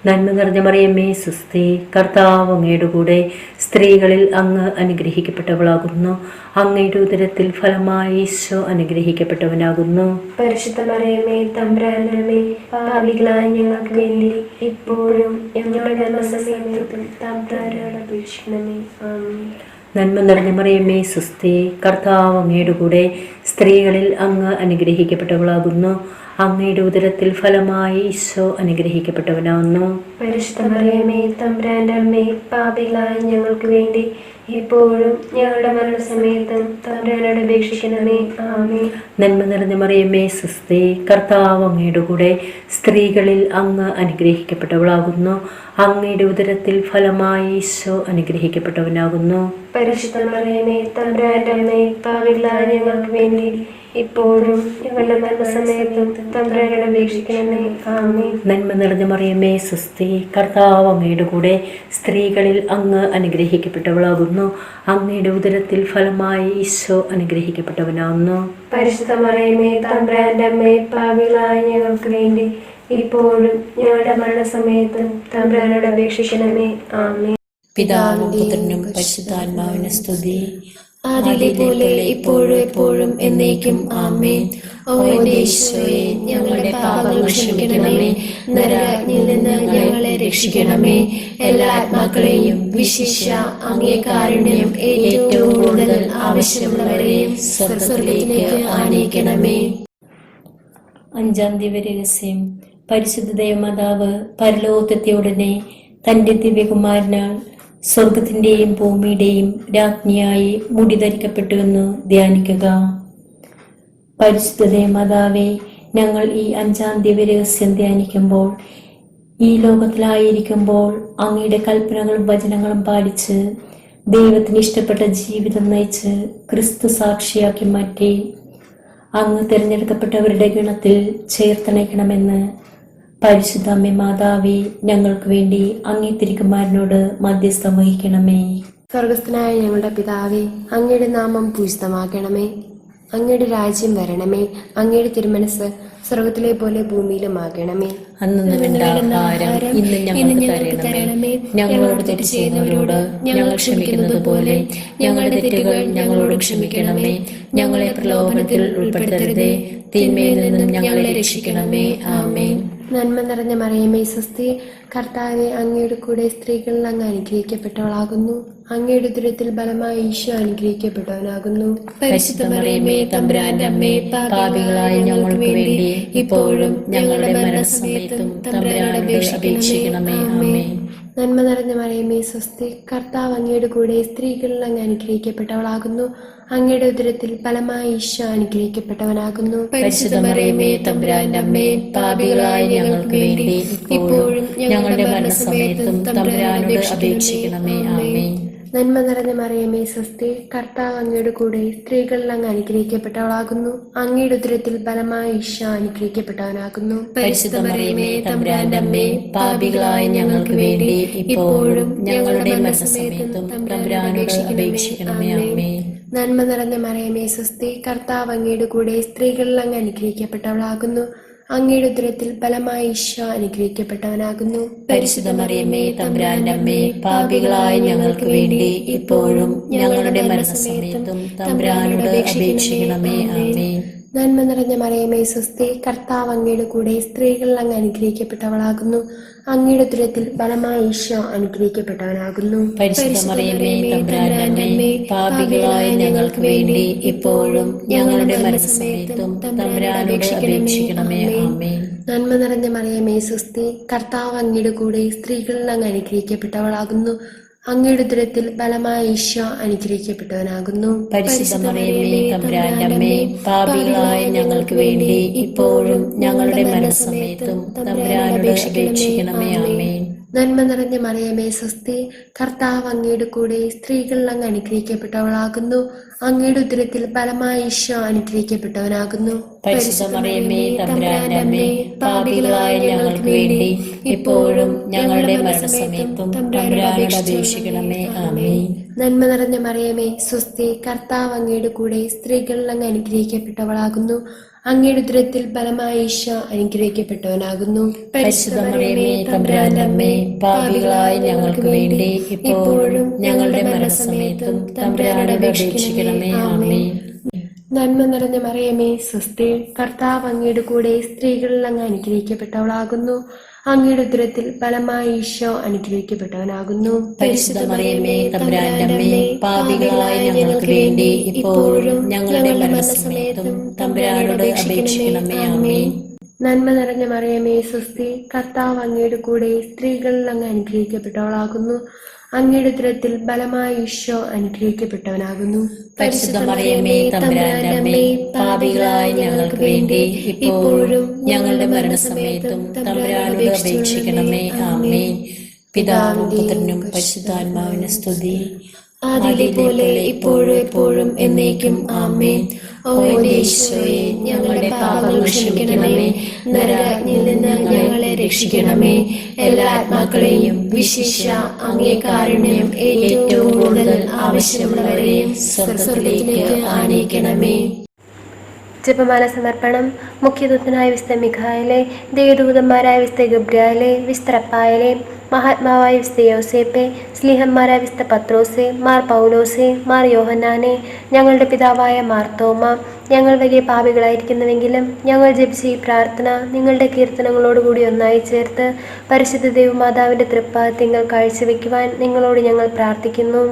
നന്മ നിറഞ്ഞ മറിയമ്മേ സുസ്ഥി, കർത്താവ് അങ്ങയുടെ കൂടെ, സ്ത്രീകളിൽ അങ്ങ് അനുഗ്രഹിക്കപ്പെട്ടവളാകുന്നു. അങ്ങയുടെ ഉദരത്തിൽ ഫലമായി ഈശോ അനുഗ്രഹിക്കപ്പെട്ടവനാകുന്നു. പരിശുദ്ധ മറിയമ്മേ തമ്പുരാന്റെ അമ്മേ, പാപികളായ ഞങ്ങൾക്ക് വേണ്ടി ഇപ്പോഴും ഞങ്ങളുടെ മരണസമയത്തും തമ്പുരാനോട് അപേക്ഷിക്കണമേ. ആമേൻ. നന്മ നിറഞ്ഞ മറിയമ്മേ സുസ്ഥി, കർത്താവ് അങ്ങയുടെ കൂടെ, സ്ത്രീകളിൽ അങ്ങ് അനുഗ്രഹിക്കപ്പെട്ടവളാകുന്നു. അങ്ങയുടെ ഉദരത്തിൽ ഫലമായി ഈശോ അനുഗ്രഹിക്കപ്പെട്ടവനാകുന്നു. പരിശുദ്ധ മറിയമ്മേ തമ്പുരാന്റെ അമ്മേ, പാപികളായ ഞങ്ങൾക്ക് വേണ്ടി ഇപ്പോഴും ഞങ്ങളുടെ മരണസമയത്തും തമ്പുരാനോട് അപേക്ഷിക്കണമേ. ആമേൻ. നന്മ നിറഞ്ഞ മറിയമ്മേ സുസ്ഥി, കർത്താവ് അങ്ങയുടെ കൂടെ, സ്ത്രീകളിൽ അങ്ങ് അനുഗ്രഹിക്കപ്പെട്ടവളാകുന്നു. അങ്ങയുടെ ഉദരത്തിൽ ഫലമായി ഈശോ അനുഗ്രഹിക്കപ്പെട്ടവനാകുന്നു. പരിശുദ്ധ മറിയമ്മേ തമ്പുരാന്റെ അമ്മേ, പാപികളായ ഞങ്ങൾക്ക് വേണ്ടി ഇപ്പോഴും ഞങ്ങളുടെ മരണസമയത്തും തമ്പുരാനോട് അപേക്ഷിക്കണമേ. ആമേൻ. നന്മ നിറഞ്ഞ മറിയമ്മേ സുസ്ഥി, കർത്താവ് അങ്ങയുടെ കൂടെ, സ്ത്രീകളിൽ അങ്ങ് അനുഗ്രഹിക്കപ്പെട്ടവളാകുന്നു. അങ്ങയുടെ ഉദരത്തിൽ ഫലമായി ഈശോ അനുഗ്രഹിക്കപ്പെട്ടവനാകുന്നു. പരിശുദ്ധ മറിയമ്മേ തമ്പുരാന്റെ അമ്മേ, പാപികളായ ഞങ്ങൾക്ക് വേണ്ടി ഇപ്പോഴും ഞങ്ങളുടെ മരണസമയത്തും തമ്പുരാനോട് അപേക്ഷിക്കണമേ. ആമേൻ. പിതാവിനും പുത്രനും പരിശുദ്ധാത്മാവിനും സ്തുതി. ആദിയിലെ പോലെ ഇപ്പോഴും എപ്പോഴും എന്നേക്കും. ആമേൻ. ഓ എന്റെ ഈശോയെ, ഞങ്ങളുടെ പാപങ്ങൾ ക്ഷമിക്കണമേ. നരകാഗ്നിയിൽ നിന്ന് ഞങ്ങളെ രക്ഷിക്കണമേ. എല്ലാ ആത്മാക്കളെയും വിശിഷ്യ അങ്ങേ കാരുണ്യം ഏറ്റവും കൂടുതൽ ആവശ്യമുള്ളവരെയും സ്വർഗ്ഗത്തിലേക്ക് ആനയിക്കണമേ. അഞ്ചാം ദിവ്യരഹസ്യം. പരിശുദ്ധ ദേവമാതാവ് പരലോകത്തെത്തിയ ഉടനെ തന്റെ ദിവ്യകുമാരനാൽ സ്വർഗത്തിന്റെയും ഭൂമിയുടെയും രാജ്ഞിയായി മുടി ധരിക്കപ്പെട്ടുവെന്ന് ധ്യാനിക്കുക. പരിശുദ്ധ ദേവമാതാവെ, ഞങ്ങൾ ഈ അഞ്ചാം ദിവ്യരഹസ്യം ധ്യാനിക്കുമ്പോൾ, ഈ ലോകത്തിലായിരിക്കുമ്പോൾ അങ്ങയുടെ കൽപ്പനകളും വചനങ്ങളും പാലിച്ച് ദൈവത്തിന് ഇഷ്ടപ്പെട്ട ജീവിതം നയിച്ച് ക്രിസ്തു സാക്ഷിയാക്കി മാറ്റി അങ്ങ് തിരഞ്ഞെടുക്കപ്പെട്ടവരുടെ ഗണത്തിൽ ചേർത്തണയ്ക്കണമെന്ന് പരിശുദ്ധ അമ്മേ മാതാവേ, ഞങ്ങൾക്ക് വേണ്ടി അങ്ങേ തിരുക്കുമാരനോട് മധ്യസ്ഥം വഹിക്കണമേ. സ്വർഗസ്ഥനായ ഞങ്ങളുടെ പിതാവേ, അങ്ങയുടെ നാമം പൂജിതമാക്കണമേ. അങ്ങയുടെ രാജ്യം വരണമേ. അങ്ങയുടെ തിരുമനസ് സ്വർഗത്തിലെ പോലെ ഭൂമിയിലുമാകണമേ. അന്നു വേണ്ട ആഹാരം ഇന്ന് ഞങ്ങൾക്ക് തരണമേ. ഞങ്ങളോട് തെറ്റ് ചെയ്യുന്നവരോട് ഞങ്ങൾ ക്ഷമിക്കുന്നത് പോലെ ഞങ്ങളുടെ തെറ്റുകൾ ഞങ്ങളോട് ക്ഷമിക്കണമേ. ഞങ്ങളെ പ്രലോഭനത്തിൽ ഉൾപ്പെടുത്തരുതേ, തിന്മയിൽ നിന്നും ഞങ്ങളെ രക്ഷിക്കണമേ. ആമേൻ. നന്മ നിറഞ്ഞ മറിയമേ സ്വസ്തി, കർത്താവെ അങ്ങയുടെ കൂടെ സ്ത്രീകളിൽ അങ്ങ് അനുഗ്രഹിക്കപ്പെട്ടവളാകുന്നു. അങ്ങയുടെ ഉദരത്തിൽ ബലമായി ഈശോ അനുഗ്രഹിക്കപ്പെട്ടവനാകുന്നു. പരിശുദ്ധ മറിയമേ തമ്പുരാന്റെ അമ്മേ, പാപികളായ ഞങ്ങൾക്ക് വേണ്ടി ഇപ്പോഴും ഞങ്ങളുടെ മരണസമയത്തും തമ്പുരാനോട് അപേക്ഷിക്കണമേ. ആമേൻ. നന്മ നിറഞ്ഞ മറിയമേ സ്വസ്തി, കർത്താവ് അങ്ങയുടെ കൂടെ സ്ത്രീകളിൽ അങ്ങ് അനുഗ്രഹിക്കപ്പെട്ടവളാകുന്നു. അങ്ങയുടെ ഉദരത്തിൽ ഫലമായി ഈശോ അനുഗ്രഹിക്കപ്പെട്ടവനാകുന്നു. പരിശുദ്ധ മറിയമേ തമ്പുരാന്റെ അമ്മേ, പാപികളായ ഞങ്ങൾക്ക് വേണ്ടി ഇപ്പോഴും ഞങ്ങളുടെ മരണസമയത്തും തമ്പുരാനോട് അപേക്ഷിക്കണമേ. ആമേൻ. നന്മ നിറഞ്ഞ മറിയമേ സ്വസ്തി, കർത്താവ് അങ്ങയുടെ കൂടെ സ്ത്രീകളിൽ അങ്ങ് അനുഗ്രഹിക്കപ്പെട്ടവളാകുന്നു. അങ്ങയുടെ ഉദരത്തിൽ ഫലമായി ഈശോ അനുഗ്രഹിക്കപ്പെട്ടവനാകുന്നു. പരിശുദ്ധ മറിയമേ തമ്പുരാന്റെ അമ്മേ, പാപികളായ ഞങ്ങൾക്ക് വേണ്ടി ഇപ്പോഴും ഞങ്ങളുടെ മരണസമയത്തും തമ്പുരാനോട് അപേക്ഷിക്കണമേ. ആമേൻ. നന്മ നിറഞ്ഞ മറിയമേ സ്വസ്തി, കർത്താവ് അങ്ങയുടെ കൂടെ സ്ത്രീകളിൽ അങ്ങ് അനുഗ്രഹിക്കപ്പെട്ടവളാകുന്നു. അങ്ങയുടെ ഉദരത്തിൽ ഫലമായി ഈശോ അനുഗ്രഹിക്കപ്പെട്ടവനാകുന്നു. പരിശുദ്ധ മറിയമേ തമ്പുരാന്റെ അമ്മേ, പാപികളായ ഞങ്ങൾക്ക് വേണ്ടി ഇപ്പോഴും ഞങ്ങളുടെ മരണസമയത്തും തമ്പുരാനോട് അപേക്ഷിക്കണമേ. ആമേൻ. നന്മ നിറഞ്ഞ മറിയമേ സ്വസ്തി, കർത്താവ് അങ്ങയുടെ കൂടെ സ്ത്രീകളിൽ അങ്ങ് അനുഗ്രഹിക്കപ്പെട്ടവളാകുന്നു. അങ്ങയുടെ ഉദരത്തിൽ ഫലമായി ഈശോ അനുഗ്രഹിക്കപ്പെട്ടവനാകുന്നു. പരിശുദ്ധ മറിയമേ തമ്പുരാന്റെ അമ്മേ, പാപികളായ ഞങ്ങൾക്ക് വേണ്ടി ഇപ്പോഴും ഞങ്ങളുടെ മരണസമയത്തും തമ്പുരാനോട് അപേക്ഷിക്കണമേ. ആമേൻ. നന്മ നിറഞ്ഞ മറിയമേ സ്വസ്തി, കർത്താവ് അങ്ങയുടെ കൂടെ സ്ത്രീകളിൽ അങ്ങ് അനുഗ്രഹിക്കപ്പെട്ടവളാകുന്നു. അങ്ങയുടെ ഉദരത്തിൽ ഫലമായ ഈശോ അനുഗ്രഹിക്കപ്പെട്ടവനാകുന്നു. പരിശുദ്ധ മറിയമേ തമ്പുരാന്റെ അമ്മേ, പാപികളായ ഞങ്ങൾക്ക് വേണ്ടി ഇപ്പോഴും ഞങ്ങളുടെ മരണസമയത്തും തമ്പുരാനോട് അപേക്ഷിക്കണമേ. ആമേൻ. നന്മ നിറഞ്ഞ മറിയമേ സ്വസ്തി, കർത്താവ് അങ്ങയുടെ കൂടെ സ്ത്രീകളിൽ അങ്ങ് അനുഗ്രഹിക്കപ്പെട്ടവളാകുന്നു. അങ്ങയുടെ ഉദരത്തിൽ ഫലമായ ഈശോ അനുഗ്രഹിക്കപ്പെട്ടവനാകുന്നു. പരിശുദ്ധ മറിയമേ തമ്പുരാന്റെ അമ്മേ, പാപികളായ ഞങ്ങൾക്ക് വേണ്ടി ഇപ്പോഴും ഞങ്ങളുടെ മരണസമയത്തും തമ്പുരാനോട് അപേക്ഷിക്കണമേ. ആമേൻ. നന്മ നിറഞ്ഞ മറിയമേ സ്വസ്തി, കർത്താവ് അങ്ങയുടെ കൂടെ സ്ത്രീകളിൽ അങ്ങ് അനുഗ്രഹിക്കപ്പെട്ടവളാകുന്നു. അങ്ങയുടെ ഉദരത്തിൽ ഫലമായി ഈശോ അനുഗ്രഹിക്കപ്പെട്ടവനാകുന്നു. പരിശുദ്ധ മറിയമേ തമ്പുരാന്റെ അമ്മേ, പാപികളായ ഞങ്ങൾക്ക് വേണ്ടി ഇപ്പോഴും ഞങ്ങളുടെ മരണസമയത്തും തമ്പുരാനോട് അപേക്ഷിക്കണമേ. ആമേൻ. നന്മ നിറഞ്ഞ മറിയമേ സ്വസ്തി, കർത്താവ് അങ്ങയുടെ കൂടെ സ്ത്രീകളിൽ അങ്ങ് അനുഗ്രഹിക്കപ്പെട്ടവളാകുന്നു. അങ്ങയുടെ ഉദരത്തിൽ ഫലമായി ഈശോ അനുഗ്രഹിക്കപ്പെട്ടവനാകുന്നു. പരിശുദ്ധ മറിയമേ തമ്പുരാന്റെ അമ്മേ, പാപികളായ ഞങ്ങൾക്ക് വേണ്ടി ഇപ്പോഴും ഞങ്ങളുടെ മരണസമയത്തും തമ്പുരാനോട് അപേക്ഷിക്കണമേ. ആമേൻ. നന്മ നിറഞ്ഞ മറിയമേ സ്വസ്തി, കർത്താവ് അങ്ങയുടെ കൂടെ സ്ത്രീകളിൽ അങ്ങ് അനുഗ്രഹിക്കപ്പെട്ടവളാകുന്നു. അങ്ങയുടെ ഉദരത്തിൽ ബലമായ ഈശോ അനുഗ്രഹിക്കപ്പെട്ടവനാകുന്നു. പരിശുദ്ധ മറിയമേ തമ്പുരാന്റെ അമ്മേ, പാപികളായ ഞങ്ങൾക്ക് വേണ്ടി ഇപ്പോഴും ഞങ്ങളുടെ മരണസമയത്തും തമ്പുരാനോട് അപേക്ഷിക്കണമേ. ആമേൻ. പിതാവിനും പുത്രനും പരിശുദ്ധാത്മാവിനും സ്തുതി, ആദിയിലെ പോലെ ഇപ്പോഴും എപ്പോഴും എന്നേക്കും. ആമേൻ. ഓ യേശുവേ, ഞങ്ങളുടെ പാപങ്ങൾ ക്ഷമിക്കണമേ. നരകാഗ്നിയിൽ നിന്ന് ഞങ്ങളെ രക്ഷിക്കണമേ. എല്ലാ ആത്മാക്കളെയും വിശിഷ്യ അങ്ങേ കാരുണ്യം ഏറ്റവും കൂടുതൽ ആവശ്യമുള്ളവരെയും സ്വർഗ്ഗത്തിലേക്ക് ആനയിക്കണമേ. ജപമാല സമർപ്പണം. മുഖ്യദൂതനായ വിശുദ്ധ മിഖായേലേ, ദേവദൂതന്മാരായ വിശുദ്ധ ഗബ്രിയേലേ, വിശുദ്ധ റഫായേലേ, മഹാത്മാവായ വിശുദ്ധ യോസേപ്പേ, സ്ലീഹന്മാരായ വിശുദ്ധ പത്രോസേ, മാർ പൗലോസേ, മാർ യോഹന്നാനെ, ഞങ്ങളുടെ പിതാവായ മാർത്തോമ, ഞങ്ങൾ വലിയ പാപികളായിരിക്കുന്നുവെങ്കിലും ഞങ്ങൾ ജപിച്ച ഈ പ്രാർത്ഥന നിങ്ങളുടെ കീർത്തനങ്ങളോടുകൂടി ഒന്നായി ചേർത്ത് പരിശുദ്ധ ദൈവമാതാവിൻ്റെ തൃപ്പാദത്തിൽ കാഴ്ചവെക്കുവാൻ നിങ്ങളോട് ഞങ്ങൾ പ്രാർത്ഥിക്കുന്നു.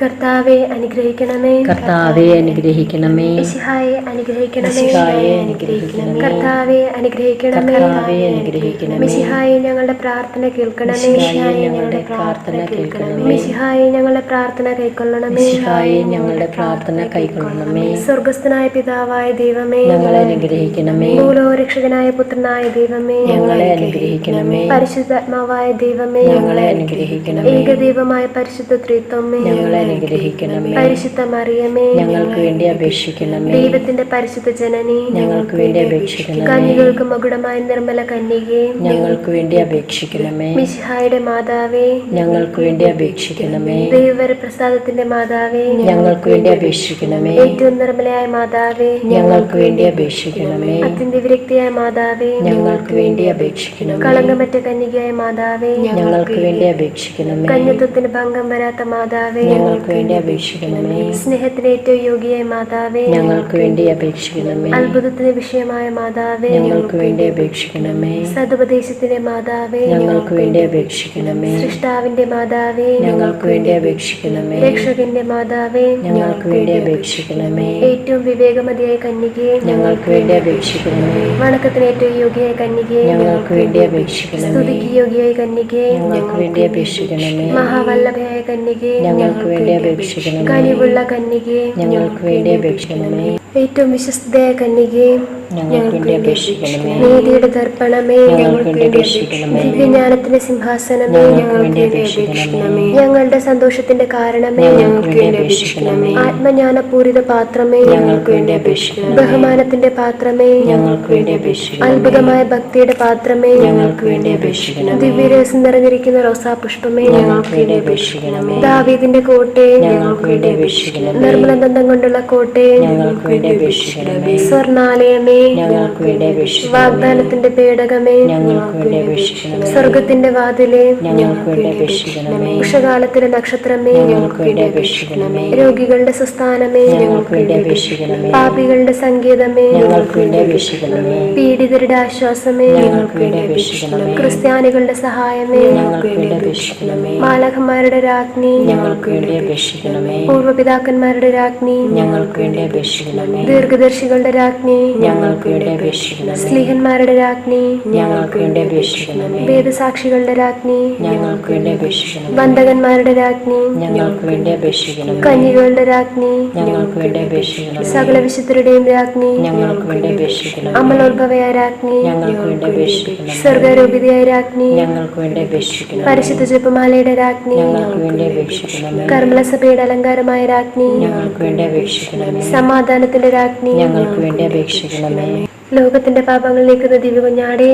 കർത്താവെ അനുഗ്രഹിക്കണമേ. കർത്താവെ അനുഗ്രഹിക്കണമേ. മിശിഹായെ അനുഗ്രഹിക്കണമേ. മിശിഹായെ അനുഗ്രഹിക്കണമേ. കർത്താവെ അനുഗ്രഹിക്കണമേ. കർത്താവെ അനുഗ്രഹിക്കണമേ. മിശിഹായെ ഞങ്ങളുടെ പ്രാർത്ഥന കേൾക്കണമേ. മിശിഹായെ ഞങ്ങളുടെ പ്രാർത്ഥന കേൾക്കണമേ. മിശിഹായെ ഞങ്ങളുടെ പ്രാർത്ഥന കൈക്കൊള്ളണമേ. മിശിഹായെ ഞങ്ങളുടെ പ്രാർത്ഥന കൈക്കൊള്ളണമേ. സ്വർഗ്ഗസ്ഥനായ പിതാവായ ദൈവമേ, ഞങ്ങളെ അനുഗ്രഹിക്കണമേ. മൂലരക്ഷകനായ പുത്രനായ ദൈവമേ, ഞങ്ങളെ അനുഗ്രഹിക്കണമേ. പരിശുദ്ധാത്മാവായ ദൈവമേ, ഞങ്ങളെ അനുഗ്രഹിക്കണമേ. ഏകദൈവമായ പരിശുദ്ധ ത്രിത്വമേ, ഞങ്ങളെ അനുഗ്രഹിക്കണമേ. പരിശുദ്ധ മറിയമേ, ഞങ്ങൾക്ക് വേണ്ടി അപേക്ഷിക്കണമേ. ദൈവത്തിന്റെ പരിശുദ്ധ ജനനി, ഞങ്ങൾക്ക് വേണ്ടി അപേക്ഷിക്കണമേ. കന്യകൾക്ക് മകുടമായ നിർമ്മല കന്യകേ, ഞങ്ങൾക്ക് വേണ്ടി അപേക്ഷിക്കണമേ. മിശിഹായുടെ മാതാവേ, ഞങ്ങൾക്ക് വേണ്ടി അപേക്ഷിക്കണമേ. ദൈവവര പ്രസാദത്തിന്റെ മാതാവേ, ഞങ്ങൾക്ക് വേണ്ടി അപേക്ഷിക്കണമേ. ഏറ്റവും നിർമ്മലയായ മാതാവേ, ഞങ്ങൾക്ക് വേണ്ടി അപേക്ഷിക്കണമേ. അത്യന്ത വിരക്തിയായ മാതാവേ, ഞങ്ങൾക്ക് വേണ്ടി അപേക്ഷിക്കണമേ. കളങ്കമറ്റ കന്യകയായ മാതാവേ, ഞങ്ങൾക്ക് വേണ്ടി അപേക്ഷിക്കണമേ. കന്യത്വത്തിന് ഭംഗം വരാത്ത മാതാവേ, ഞങ്ങൾക്ക് വേണ്ടി അപേക്ഷിക്കണമേ. സ്നേഹത്തിന് ഏറ്റവും യോഗ്യയായ മാതാവേ, ഞങ്ങൾക്ക് വേണ്ടി അപേക്ഷിക്കണമേ. അത്ഭുതത്തിന് വിഷയമായ മാതാവേ, ഞങ്ങൾക്ക് വേണ്ടി അപേക്ഷിക്കണമേ. സതുപദേശത്തിന്റെ മാതാവേ, ഞങ്ങൾക്ക് വേണ്ടി അപേക്ഷിക്കണമേ. സൃഷ്ടാവിന്റെ മാതാവേ, ഞങ്ങൾക്ക് വേണ്ടി അപേക്ഷിക്കണമേ. രക്ഷകന്റെ മാതാവേ, ഞങ്ങൾക്ക് വേണ്ടി അപേക്ഷിക്കണമേ. ഏറ്റവും വിവേകമതിയായ കന്യകേ, ഞങ്ങൾക്ക് വേണ്ടി അപേക്ഷിക്കണമേ. വണക്കത്തിന് ഏറ്റവും യോഗ്യയായ കന്യകേ, ഞങ്ങൾക്ക് വേണ്ടി അപേക്ഷിക്കണമേ. സ്തുതിക്ക് യോഗ്യയായ കന്യകേ, ഞങ്ങൾക്ക് വേണ്ടി അപേക്ഷിക്കണമേ. മഹാവല്ലഭയായ കന്യകേ, ഞങ്ങൾക്ക് വേണ്ടി അപേക്ഷിക്കണമേ. കനിവുള്ള കന്യകേ, ഞങ്ങൾക്ക് വേണ്ടി അപേക്ഷിക്കണമേ. ഏറ്റവും വിശ്വസ്തയായ കന്യകേ, ഞങ്ങൾക്ക് വേണ്ടി അപേക്ഷിക്കണമേ. നീതിയുടെ ദർപ്പണമേ, ഞങ്ങൾക്ക് വേണ്ടി അപേക്ഷിക്കണമേ. ദിവ്യജ്ഞാനത്തിന്റെ സിംഹാസനമേ, ഞങ്ങൾക്ക് വേണ്ടി അപേക്ഷിക്കണമേ. ഞങ്ങളുടെ സന്തോഷത്തിന്റെ കാരണമേ, ഞങ്ങൾക്ക് വേണ്ടി അപേക്ഷിക്കണമേ. ആത്മജ്ഞാനപൂരിത പാത്രമേ, ഞങ്ങൾക്ക് വേണ്ടി അപേക്ഷിക്കണമേ. ബഹുമാനത്തിന്റെ പാത്രമേ, ഞങ്ങൾക്ക് വേണ്ടി അപേക്ഷിക്കണമേ. അത്ഭുതമായ ഭക്തിയുടെ പാത്രമേ, ഞങ്ങൾക്ക് വേണ്ടി അപേക്ഷിക്കണമേ. ദിവ്യരസം നിറഞ്ഞിരിക്കുന്ന റോസാപുഷ്പമേ, ഞങ്ങൾക്ക് വേണ്ടി അപേക്ഷിക്കണമേ. ദാവീദിന്റെ കോട്ടേ, ഞങ്ങൾക്ക് വേണ്ടി അപേക്ഷിക്കണമേ. നിർമ്മല ദന്തം കൊണ്ടുള്ള കോട്ടേ, ഞങ്ങൾക്ക് വേണ്ടി അപേക്ഷിക്കണമേ. സ്വർണാലയമേ, ഞങ്ങൾക്ക് വേണ്ടി അപേക്ഷിക്കണമേ. വാഗ്ദാനത്തിന്റെ പേടകമേ, ഞങ്ങൾക്ക് വേണ്ടി അപേക്ഷിക്കണമേ. സ്വർഗത്തിന്റെ വാതിലേ, ഞങ്ങൾക്ക് വേണ്ടി അപേക്ഷിക്കണമേ. ഉഷകാലത്തിലെ നക്ഷത്രമേ, ഞങ്ങൾക്ക് വേണ്ടി അപേക്ഷിക്കണമേ. രോഗികളുടെ സുസ്ഥാനമേ, ഞങ്ങൾക്ക് വേണ്ടി അപേക്ഷിക്കണമേ. പാപികളുടെ സങ്കേതമേ, ഞങ്ങൾക്ക് വേണ്ടി അപേക്ഷിക്കണമേ. പീഡിതരുടെ ആശ്വാസമേ, ഞങ്ങൾക്ക് വേണ്ടി അപേക്ഷിക്കണമേ. ക്രിസ്ത്യാനികളുടെ സഹായമേ, ഞങ്ങൾക്ക് വേണ്ടി അപേക്ഷിക്കണമേ. മാലാഖമാരുടെ രാജ്ഞി, ഞങ്ങൾക്ക് വേണ്ടി അപേക്ഷിക്കണമേ. പൂർവ്വപിതാക്കന്മാരുടെ രാജ്ഞി, ഞങ്ങൾക്ക് വേണ്ടി അപേക്ഷിക്കണമേ. ദീർഘദർശികളുടെ രാജ്ഞി, ഞങ്ങൾക്ക് വേണ്ടി അപേക്ഷിക്കണമേ. സ്ലീഹന്മാരുടെ രാജ്ഞി, ഞങ്ങൾക്ക് വേണ്ടി അപേക്ഷിക്കണമേ. വേദസാക്ഷികളുടെ രാജ്ഞി, ഞങ്ങൾക്ക് വേണ്ടി അപേക്ഷിക്കണമേ. ബന്ധകന്മാരുടെ രാജ്ഞി, ഞങ്ങൾക്ക് വേണ്ടി അപേക്ഷിക്കണമേ. കന്യകളുടെ രാജ്ഞി, ഞങ്ങൾക്ക് വേണ്ടി അപേക്ഷിക്കണമേ. സകല വിശുദ്ധരുടെയും രാജ്ഞി, ഞങ്ങൾക്ക് വേണ്ടി അപേക്ഷിക്കണമേ. അമലോത്ഭവയായ രാജ്ഞി, ഞങ്ങൾക്ക് വേണ്ടി അപേക്ഷിക്കണമേ. സ്വർഗാരൂപിതയായ രാജ്ഞി, ഞങ്ങൾക്ക് വേണ്ടി അപേക്ഷിക്കണമേ. പരിശുദ്ധ ജപമാലയുടെ രാജ്ഞി, ഞങ്ങൾക്ക് വേണ്ടി അപേക്ഷിക്കണമേ. കർമ്മലസഭയുടെ അലങ്കാരമായ രാജ്ഞി, ഞങ്ങൾക്ക് വേണ്ടി അപേക്ഷിക്കണമേ. സമാധാനത്തിന്റെ രാജ്ഞി, ഞങ്ങൾക്ക് വേണ്ടി അപേക്ഷിക്കണമേ. ലോകത്തിന്റെ പാപങ്ങൾ നീക്കുന്ന ദിവ്യകുഞ്ഞാടേ,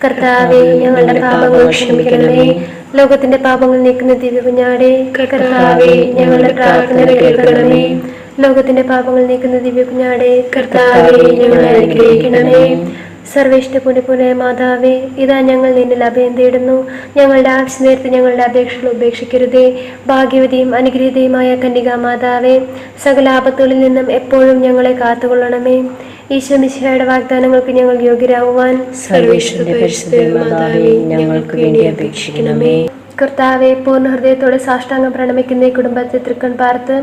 കർത്താവേ ഞങ്ങളുടെ പാപങ്ങൾ ക്ഷമിക്കണമേ. ലോകത്തിന്റെ പാപങ്ങൾ നീക്കുന്ന ദിവ്യകുഞ്ഞാടേ, കർത്താവേ ഞങ്ങളുടെ പ്രാർത്ഥന കേൾക്കണമേ. ലോകത്തിന്റെ പാപങ്ങൾ നീക്കുന്ന ദിവ്യകുഞ്ഞാടെ കർത്താവേ ഞങ്ങളെ അനുഗ്രഹിക്കണമേ. സർവേഷ്ഠ പുണ്യപൂർണ്ണ മാതാവേ, ഇതാ ഞങ്ങൾ നിന്നിൽ അഭയം തേടുന്നു. ഞങ്ങളുടെ ആവശ്യ നേരത്ത് ഞങ്ങളുടെ അപേക്ഷകൾ ഉപേക്ഷിക്കരുതേ. ഭാഗ്യവതിയും അനുഗ്രഹീതയുമായ കന്യകാ മാതാവേ, സകല ആപത്തുകളിൽ നിന്നും എപ്പോഴും ഞങ്ങളെ കാത്തുകൊള്ളണമേ. ഈശോ മിശിഹായുടെ വാഗ്ദാനങ്ങൾക്ക് ഞങ്ങൾ യോഗ്യരാകുവാൻ സർവേശ്വരന്റെ പരിശുദ്ധ മാതാവേ, ഞങ്ങൾക്ക് വേണ്ടി അപേക്ഷിക്കണമേ. കർത്താവെ, പൂർണ്ണ ഹൃദയത്തോടെ സാഷ്ടാംഗം പ്രണമിക്കുന്ന ഈ കുടുംബത്തെ തൃക്കൺ പാർത്ത്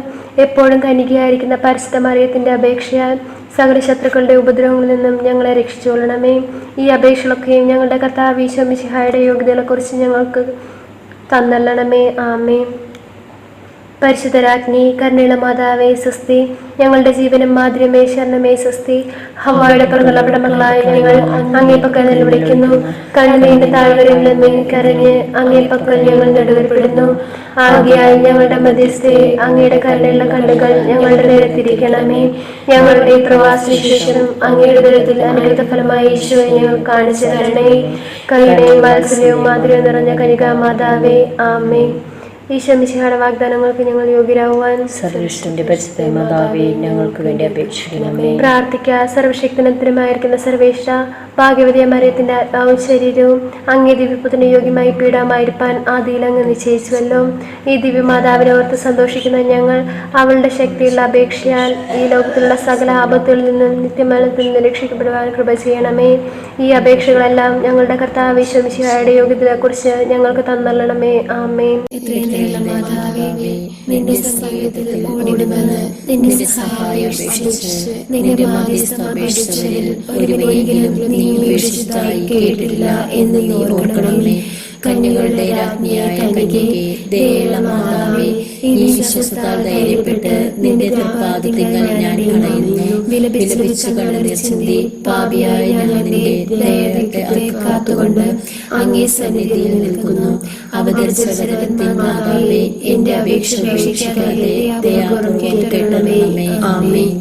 എപ്പോഴും കന്യകയായിരിക്കുന്ന പരിശുദ്ധ മറിയത്തിന്റെ അപേക്ഷയാൽ സകല ശത്രുക്കളുടെ ഉപദ്രവങ്ങളിൽ നിന്നും ഞങ്ങളെ രക്ഷിച്ചുകൊള്ളണമേ. ഈ അപേക്ഷകളൊക്കെയും ഞങ്ങളുടെ കർത്താവ് ഈശോ മിശിഹായുടെ യോഗ്യതകളെക്കുറിച്ച് ഞങ്ങൾക്ക് തന്നല്ലണമേ. ആമേൻ. പരിശുദ്ധരാജ്ഞി, കരുണയുള്ള മാതാവേ സ്വസ്തി. ഞങ്ങളുടെ ജീവനും മാധുര്യമേ ശരണമേ സ്വസ്തി. ഹവ്വായുടെ പ്രകടനങ്ങളായ ഞങ്ങൾ അങ്ങേ പക്കൽ നിലവിളിക്കുന്നു. കണ്ണുനീന്റെ താഴ്വരയിൽ നിന്ന് കരഞ്ഞ് അങ്ങേ പക്കൽ ഞങ്ങൾ നെടുവേർപ്പെടുന്നു. ആകയാൽ ഞങ്ങളുടെ മധ്യസ്ഥെ അങ്ങയുടെ കരുണയുള്ള കണ്ണുകൾ ഞങ്ങളുടെ നേരെ തിരിക്കണമേ. ഞങ്ങളുടെ പ്രവാസവിശേഷനും അങ്ങയുടെ ദുരിതത്തിൽ അനുഗ്രഹ ഫലമായി ഈശോയെ ഞങ്ങൾ കാണിച്ചു തരണേ. കരുണയും വാത്സല്യവും മാധുര്യവും നിറഞ്ഞ കന്യകാ മാതാവേ, ആമേൻ. ഈശോ മിശിഹായുടെ വാഗ്ദാനങ്ങൾക്ക് ഞങ്ങൾ യോഗ്യരാകുവാൻ സർവേശ്വരന്റെ പരിശുദ്ധ മാതാവേ, ഞങ്ങൾക്ക് വേണ്ടി അപേക്ഷിക്കണമേ. പ്രാർത്ഥിക്കുക. സർവശക്തനത്തിനുമായിരിക്കുന്ന സർവേശ്വര, ഭാഗ്യവതിയ മറിയത്തിന്റെ ആത്മാവും ശരീരവും അങ്ങേ ദിവ്യപുത്രന് യോഗ്യമായി പീഡാമായിരിക്കാൻ ആദിയിൽ അങ്ങ് നിശ്ചയിച്ചുവല്ലോ. ഈ ദിവ്യമാതാവിനെ ഓർത്ത് സന്തോഷിക്കുന്ന ഞങ്ങൾ അവളുടെ ശക്തിയുള്ള അപേക്ഷയാൽ ഈ ലോകത്തിലുള്ള സകല ആപത്തുകളിൽ നിന്നും നിത്യമരണത്തിൽ നിന്ന് രക്ഷിക്കപ്പെടുവാൻ കൃപ ചെയ്യണമേ. ഈ അപേക്ഷകളെല്ലാം ഞങ്ങളുടെ കർത്താവ് ഈശോ മിശിഹായുടെ യോഗ്യതയെക്കുറിച്ച് ഞങ്ങൾക്ക് തന്നള്ളണമേ. ആമേൻ. മാതാവേ, നിന്റെ സഹായത്തിൽ ഓടിവന്ന് നിന്റെ സഹായം അപേക്ഷിച്ച് നിന്റെ മാധ്യസ്ഥം അപേക്ഷിച്ചവരിൽ ഒരുവരെങ്കിലും നീ ഉപേക്ഷിച്ചതായി കേട്ടില്ല എന്ന് നീ ഓർക്കണമേ. കന്യകളുടെ രാജ്ഞിയായ കന്യകേ, ദയയുള്ള മാതാവേ, ഈ വിശ്വസത്താൽ ധൈര്യപ്പെട്ട് നിന്റെ തൃപ്പാദത്തിങ്കൽ ഞാൻ അണയുന്നു. വിലപിച്ച് കണ്ണുനീർ ചിന്തി പാപിയായ ഞങ്ങൾ നിന്റെ ദയത്തെ കാത്തുകൊണ്ട് അങ്ങേ സന്നിധിയിൽ നിൽക്കുന്നു. അവതരിച്ച വരവത്തിൻ മാതാവേ, എന്റെ അപേക്ഷ ഉപേക്ഷിക്കാതെ ദയാപൂർവ്വം കേൾക്കണമേ. ആമേൻ.